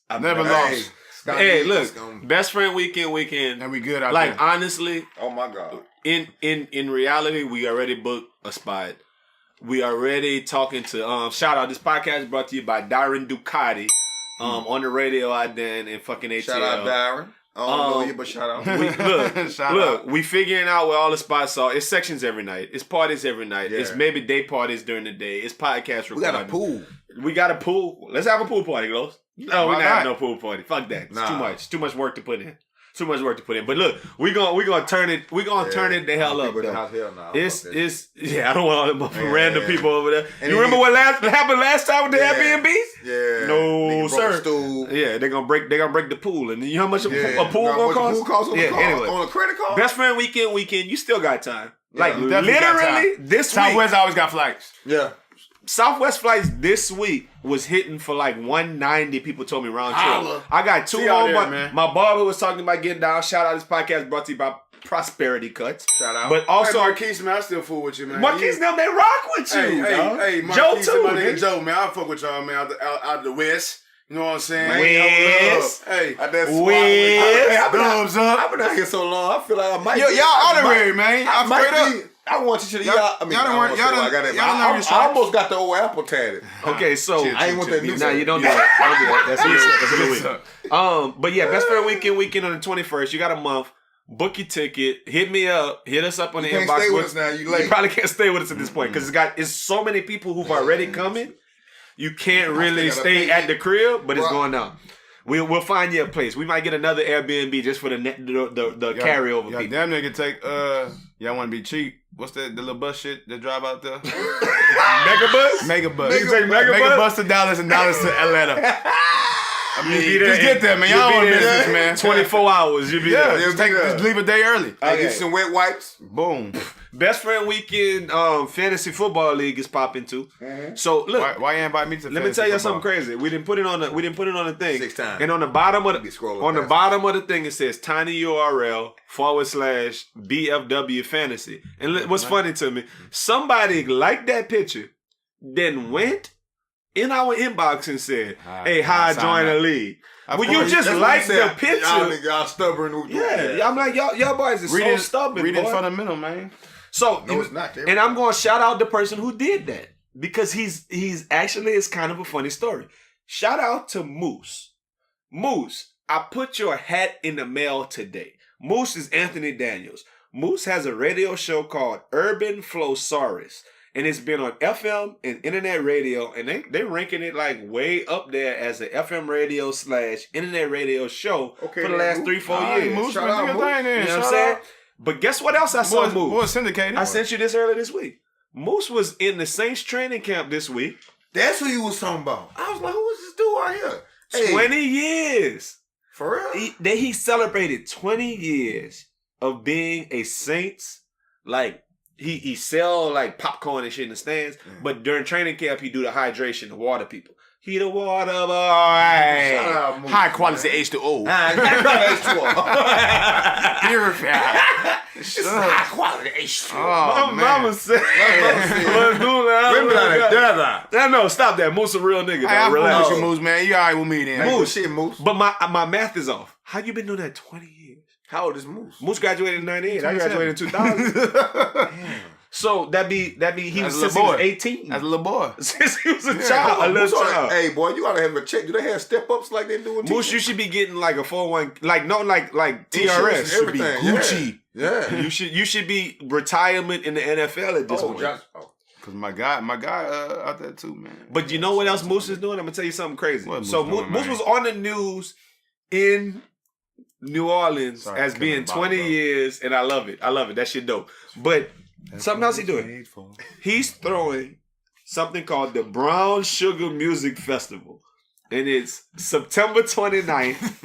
I've never lost.
Hey, look, best friend weekend.
And we good out
like
there.
honestly,
Oh my God.
In reality, we already booked a spot. We already talking to shout out. This podcast is brought to you by Darren Ducati on the radio out there in fucking ATL.
Shout out Darren. I don't know you, but shout out.
We figuring out where all the spots are. It's sections every night. It's parties every night.
Yeah.
It's maybe day parties during the day. It's podcast recording.
We got a pool.
We got a pool. Let's have a pool party, Glos. No, we're not having no pool party. Fuck that. It's
Nah.
too much. Too much work to put in. Too much work to put in. But look, we gonna turn it. We gonna turn it the hell up.
Hell nah.
It's I don't want all them random people over there.
And
you remember what happened last time with the Airbnbs?
Yeah.
No,
Nigga broke
sir.
the stool.
Yeah, they're gonna break the pool, and you know how much a pool
How
gonna
much
cost?
pool costs on the car?
Anyway,
On a credit card?
best friend weekend. You still got time. Like
you definitely got
literally
time.
this week.
Southwest always got flights.
Yeah.
Southwest flights this week was hitting for like 190. People told me round
Holla.
trip. I got two
See y'all
on
there, man.
my barber was talking about getting down. Shout out, this podcast brought to you by Prosperity Cuts.
Shout out.
But also,
Hey, Marquise, man, I still fool with you, man.
Marquise, them they rock with you. dog.
Hey,
Joe
Marquise,
too.
my nigga
nigga.
Joe, man, I fuck with y'all, man, out the West. You know what I'm saying?
West.
Hey,
I done swallowed
West.
I've been out-
thumbs up.
I've been out here so long, I feel like I might
Yo,
be-
y'all
I
honorary,
might-
man.
I
I'm
might
straight
be. I want you to
Y'all-
y'all. I mean,
y'all done
I
work-
don't
y'all
say
done-
I got it.
y'all done learned your
I
stripes.
almost got the old apple tatted.
Okay, so
I ain't want that new.
nah, you don't do that. Don't do that. That's a little weird. But yeah, best friend weekend on the 21st. You got a month. Book your ticket. Hit me up. Hit us up on the
You can't
inbox.
stay with us now. You late.
You probably can't stay with us at this point because it's so many people who've already coming. You can't really
gotta
stay
pay
at
you.
the crib, but it's
Bro.
going down. We'll find you a place. We might get another Airbnb just for the carryover
Y'all
people.
damn near can take, y'all want to be cheap. What's the little bus shit that drive out there?
Megabus?
Megabus.
You can take Megabus?
Megabus to Dallas and Dallas to Atlanta. I mean,
be there
just get there, man. Y'all
you'll
don't
be
miss
there
this, man.
24 hours. You'll be
Yeah,
there.
just leave a day early.
I
Okay.
get some wet wipes.
Boom.
Best friend weekend fantasy football league is popping too. So look,
Why you invite me to?
let me tell you something crazy. We didn't put it on the thing.
6 times.
And on the bottom of
Be scrolling
the
past.
bottom of the thing it says tinyurl/BFW fantasy. And what's funny to me, somebody liked that picture, then went in our inbox and said, "Hey, how I join a league?" When you just
That's what
like
he
the
said.
picture,
Y'all stubborn.
yeah, I'm like y'all boys is so stubborn.
Reading
boy.
fundamental, man.
So,
No, it's not.
and I'm going to shout out the person who did that because he's actually, it's kind of a funny story. Shout out to Moose. Moose, I put your hat in the mail today. Moose is Anthony Daniels. Moose has a radio show called Urban Flowsaurus, and it's been on FM and internet radio, and they're ranking it like way up there as a FM radio / internet radio show
Okay,
for the
then,
last
Moose.
3-4 years.
Moose,
Shout
man,
out,
do your
Moose.
thing then.
You know what I'm
Shout
saying?
out.
But guess what else I saw Moose?
Boy, syndicated.
I sent you this earlier this week. Moose was in the Saints training camp this week.
That's who you was talking about. I was like, who is this dude right here? Hey,
20 years.
for real?
He celebrated 20 years of being a Saints. Like, he sell like popcorn and shit in the stands. But during training camp, he do the hydration, the water people. He the water boy.
Shout out, Moose,
High quality
man.
H2O.
Purified.
It's
High quality H2O.
Oh,
My
man.
mama said. No, stop that. Moose a real nigga.
Hey, I'm
Relax.
with you, Moose, man. You all right with me then.
Moose. Shit, Moose.
But my math is off. How you been doing that 20 years?
How old is Moose?
Moose graduated in 98. I graduated in 2000. So that be he
That's
was
a
since
little
he was
boy.
18.
That's a little boy.
Since he was a
Yeah,
child, a little
Moose oughta-
child.
Hey, boy, you gotta have a check. Do they have step ups like they do in
Moose,
TV?
you should be getting like a 401, like
Insurance
TRS.
and
Should be
everything,
Gucci.
Yeah.
You should be retirement in the NFL at this
Oh,
point.
Josh.
Cause my guy out there too, man.
But you know what else Moose is doing? I'm gonna tell you something crazy.
What Moose
So
doing,
Moose
man?
was on the news in New Orleans
Sorry,
as
killing
being
the bottle,
20
bro.
years, and I love it. That shit dope. But something else he's doing. He's throwing something called the Brown Sugar Music Festival. And it's September 29th.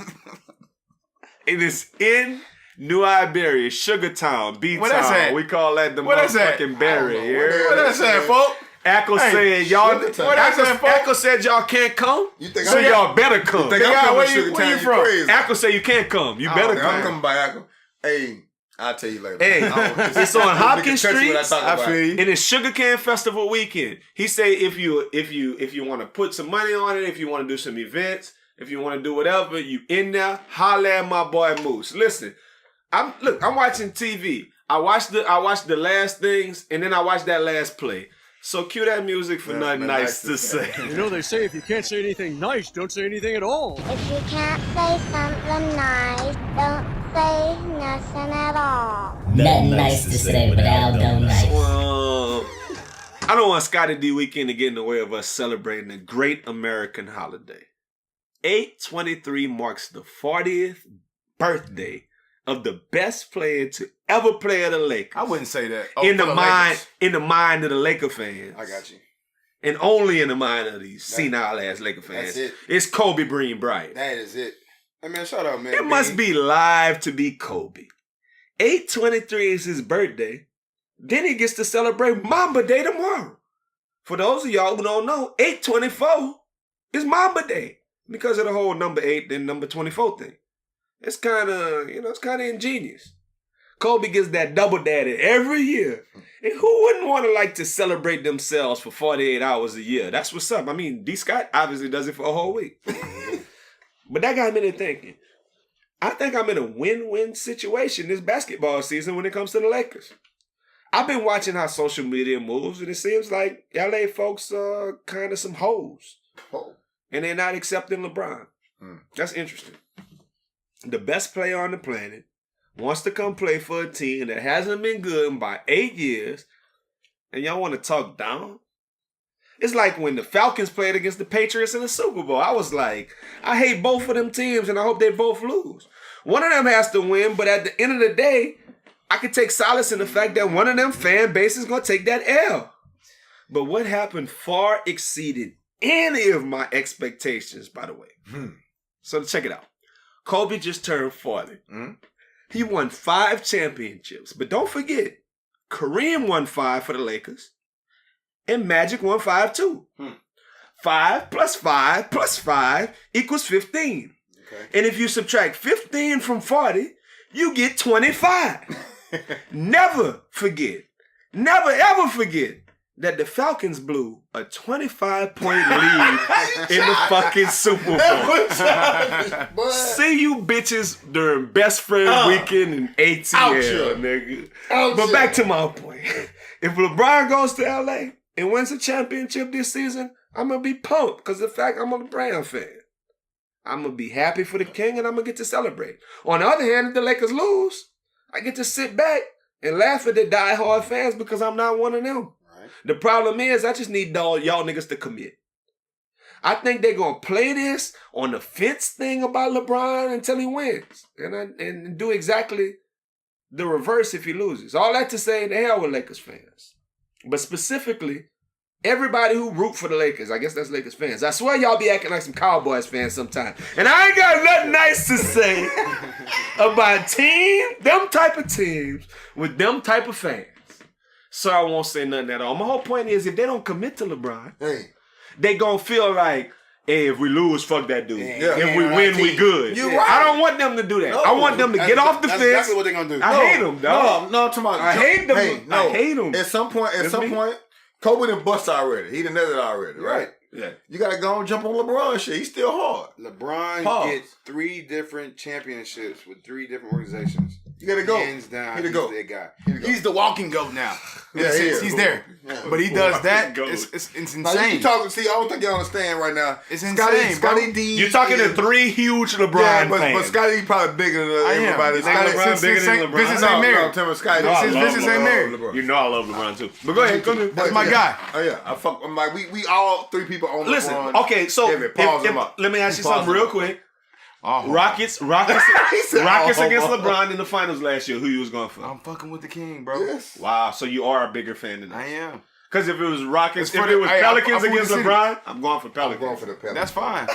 It is in New Iberia, Sugar Town, B-Town.
Where that's at?
We call that the
Where that's at?
motherfucking Berry.
I don't know. Where
Yeah?
What that saying, folk?
Echo
Hey,
said y'all.
Sugar Town.
What that saying, folk?
Echo said y'all can't come.
You think
So
I'm-
y'all better come.
Think I'm
Yeah,
coming
where
to
you-
Sugar
where
Town?
you
You
from?
crazy.
Echo said you can't come. You better
I'm
come.
coming by Akron. Hey, I'll tell you later.
Hey, it's on Hopkins Street.
I feel you.
And it's Sugarcane Festival weekend. He say if you want to put some money on it, if you want to do some events, If you want to do whatever, you in there, holla at my boy Moose. Listen, I'm watching TV. I watched the last things, and then I watched that last play. So cue that music for Nothin NICE to say.
You know, they say if you can't say anything nice, don't say anything at all.
If you can't say something nice, don't say nothing at all.
Nothing nice to say, but Aldo NICE.
Well, I don't want Scottie D Weekend to get in the way of us celebrating a great American holiday. 8/23 marks the 40th birthday of the best player to ever play at the Lakers.
I wouldn't say that.
In the mind of the Laker fans.
I got you.
And only in the mind of these senile ass Laker fans.
That's it.
It's Kobe Bean Bryant.
That is it. Hey, man, shut up, man.
It must be live to be Kobe. 8/23 is his birthday. Then he gets to celebrate Mamba Day tomorrow. For those of y'all who don't know, 8/24 is Mamba Day. Because of the whole number 8 and number 24 thing. It's kind of, it's kind of ingenious. Kobe gets that double daddy every year. And who wouldn't want to like to celebrate themselves for 48 hours a year? That's what's up. I mean, D. Scott obviously does it for a whole week. But that got me to thinking. I think I'm in a win-win situation this basketball season when it comes to the Lakers. I've been watching how social media moves, and it seems like LA folks are kind of some hoes. And they're not accepting LeBron. That's interesting. The best player on the planet wants to come play for a team that hasn't been good in about 8 years, and y'all want to talk down? It's like when the Falcons played against the Patriots in the Super Bowl. I was like, I hate both of them teams, and I hope they both lose. One of them has to win, but at the end of the day, I could take solace in the fact that one of them fan bases is going to take that L. But what happened far exceeded any of my expectations, by the way. So check it out. Kobe just turned 40. He won 5 championships. But don't forget, Kareem won 5 for the Lakers. And Magic won 5 too. 5 plus 5 plus 5 equals 15. Okay. And if you subtract 15 from 40, you get 25. Never ever forget that the Falcons blew a 25-point lead in the fucking Super Bowl. See you bitches during best friend weekend in ATL, nigga. But back to my point. If LeBron goes to LA and wins a championship this season, I'm going to be pumped because of the fact I'm a LeBron fan. I'm going to be happy for the king and I'm going to get to celebrate. On the other hand, if the Lakers lose, I get to sit back and laugh at the diehard fans because I'm not one of them. The problem is, I just need y'all niggas to commit. I think they're going to play this on the fence thing about LeBron until he wins. And do exactly the reverse if he loses. All that to say, the hell with Lakers fans. But specifically, everybody who root for the Lakers, I guess that's Lakers fans. I swear y'all be acting like some Cowboys fans sometimes. And I ain't got nothing nice to say about them type of teams with them type of fans. So I won't say nothing at all. My whole point is if they don't commit to LeBron, they gonna feel like, hey, if we lose, fuck that dude. If we win, we good. Right. I don't want them to do that. No, I want them to get off the fence. That's exactly what they're gonna do. I hate them, dog.
No, tomorrow.
I hate them. I hate them.
At some point, Kobe done bust already. He done netted already, right?
Yeah.
You gotta go and jump on LeBron shit. He's still hard.
LeBron gets 3 different championships with 3 different organizations.
You gotta go.
Hands down, he's that guy.
He's the walking goat now.
Yeah,
he's there. Yeah. But he does that. It's insane.
Now, you talking, see, I don't think you understand right now.
It's insane,
Scottie D.
You're talking to 3 huge LeBron fans.
But Scottie probably bigger than everybody.
LeBron bigger than LeBron.
Business ain't married.
Tell me Scottie.
Business ain't married.
You know I love LeBron too. But go ahead.
That's my guy.
Oh yeah, I fuck. I'm like we all 3 people on LeBron.
Listen, okay, so let me ask you something real quick. Rockets against LeBron in the finals last year. Who you was going for?
I'm fucking with the king, bro.
Yes.
Wow, so you are a bigger fan than us.
I am.
Because if it was Rockets, if it was Pelicans against LeBron, I'm going for Pelicans.
I'm going for the Pelicans.
That's fine.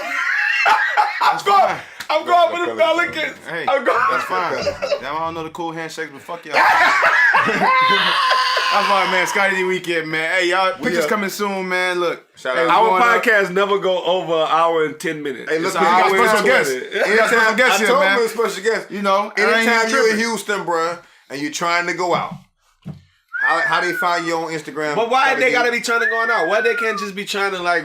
I'm going for the Pelicans.
Hey,
that's
fine. Now I don't know the cool handshakes, but fuck y'all. That's fine, man. Scottie D Weekend, man. Hey, y'all, pictures coming soon, man. Look,
our podcast never go over an hour and 10 minutes.
Hey, look,
we got special guests. We got special guests here, man.
I told him special guests.
You know,
anytime you're in Houston, bruh, and you're trying to go out, How they find you on Instagram?
But why they gotta be trying to go out? Why they can't just be trying to like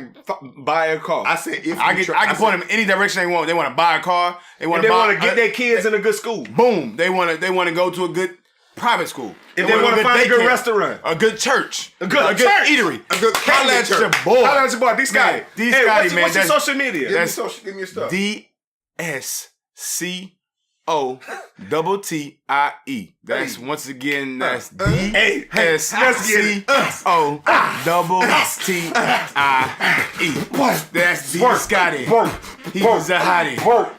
buy a car?
I said if
I can point them any direction they want. They want to buy a car. They want to
get their kids in a good school.
Boom. They want to go to a good private school.
If they want to find a good restaurant,
a good church,
a good
eatery,
a good
college
church.
Boy.
Holla at your boy, D Scottie.
D Scottie, man.
What's your social media?
Give me your stuff.
DSCOTTIE. That's once again. That's DSCOTTIE. That's D Scottie. He was a hottie.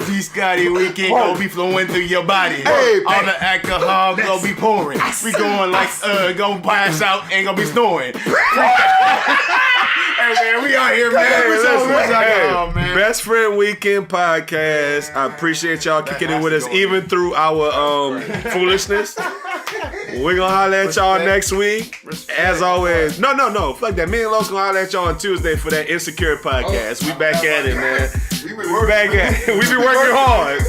D Scottie Weekend gonna be flowing through your body. All the alcohol gonna be pouring. We going like gonna pass out and gonna be snoring. Hey man, we out here, man. Man.
Best Friend Weekend podcast. I appreciate y'all kicking it with us, even through our foolishness. We're gonna holler at y'all next week. As always. No. Fuck that. Me and Los gonna holler at y'all on Tuesday for that Insecure podcast. We back at it, man. We back at it. We be working hard.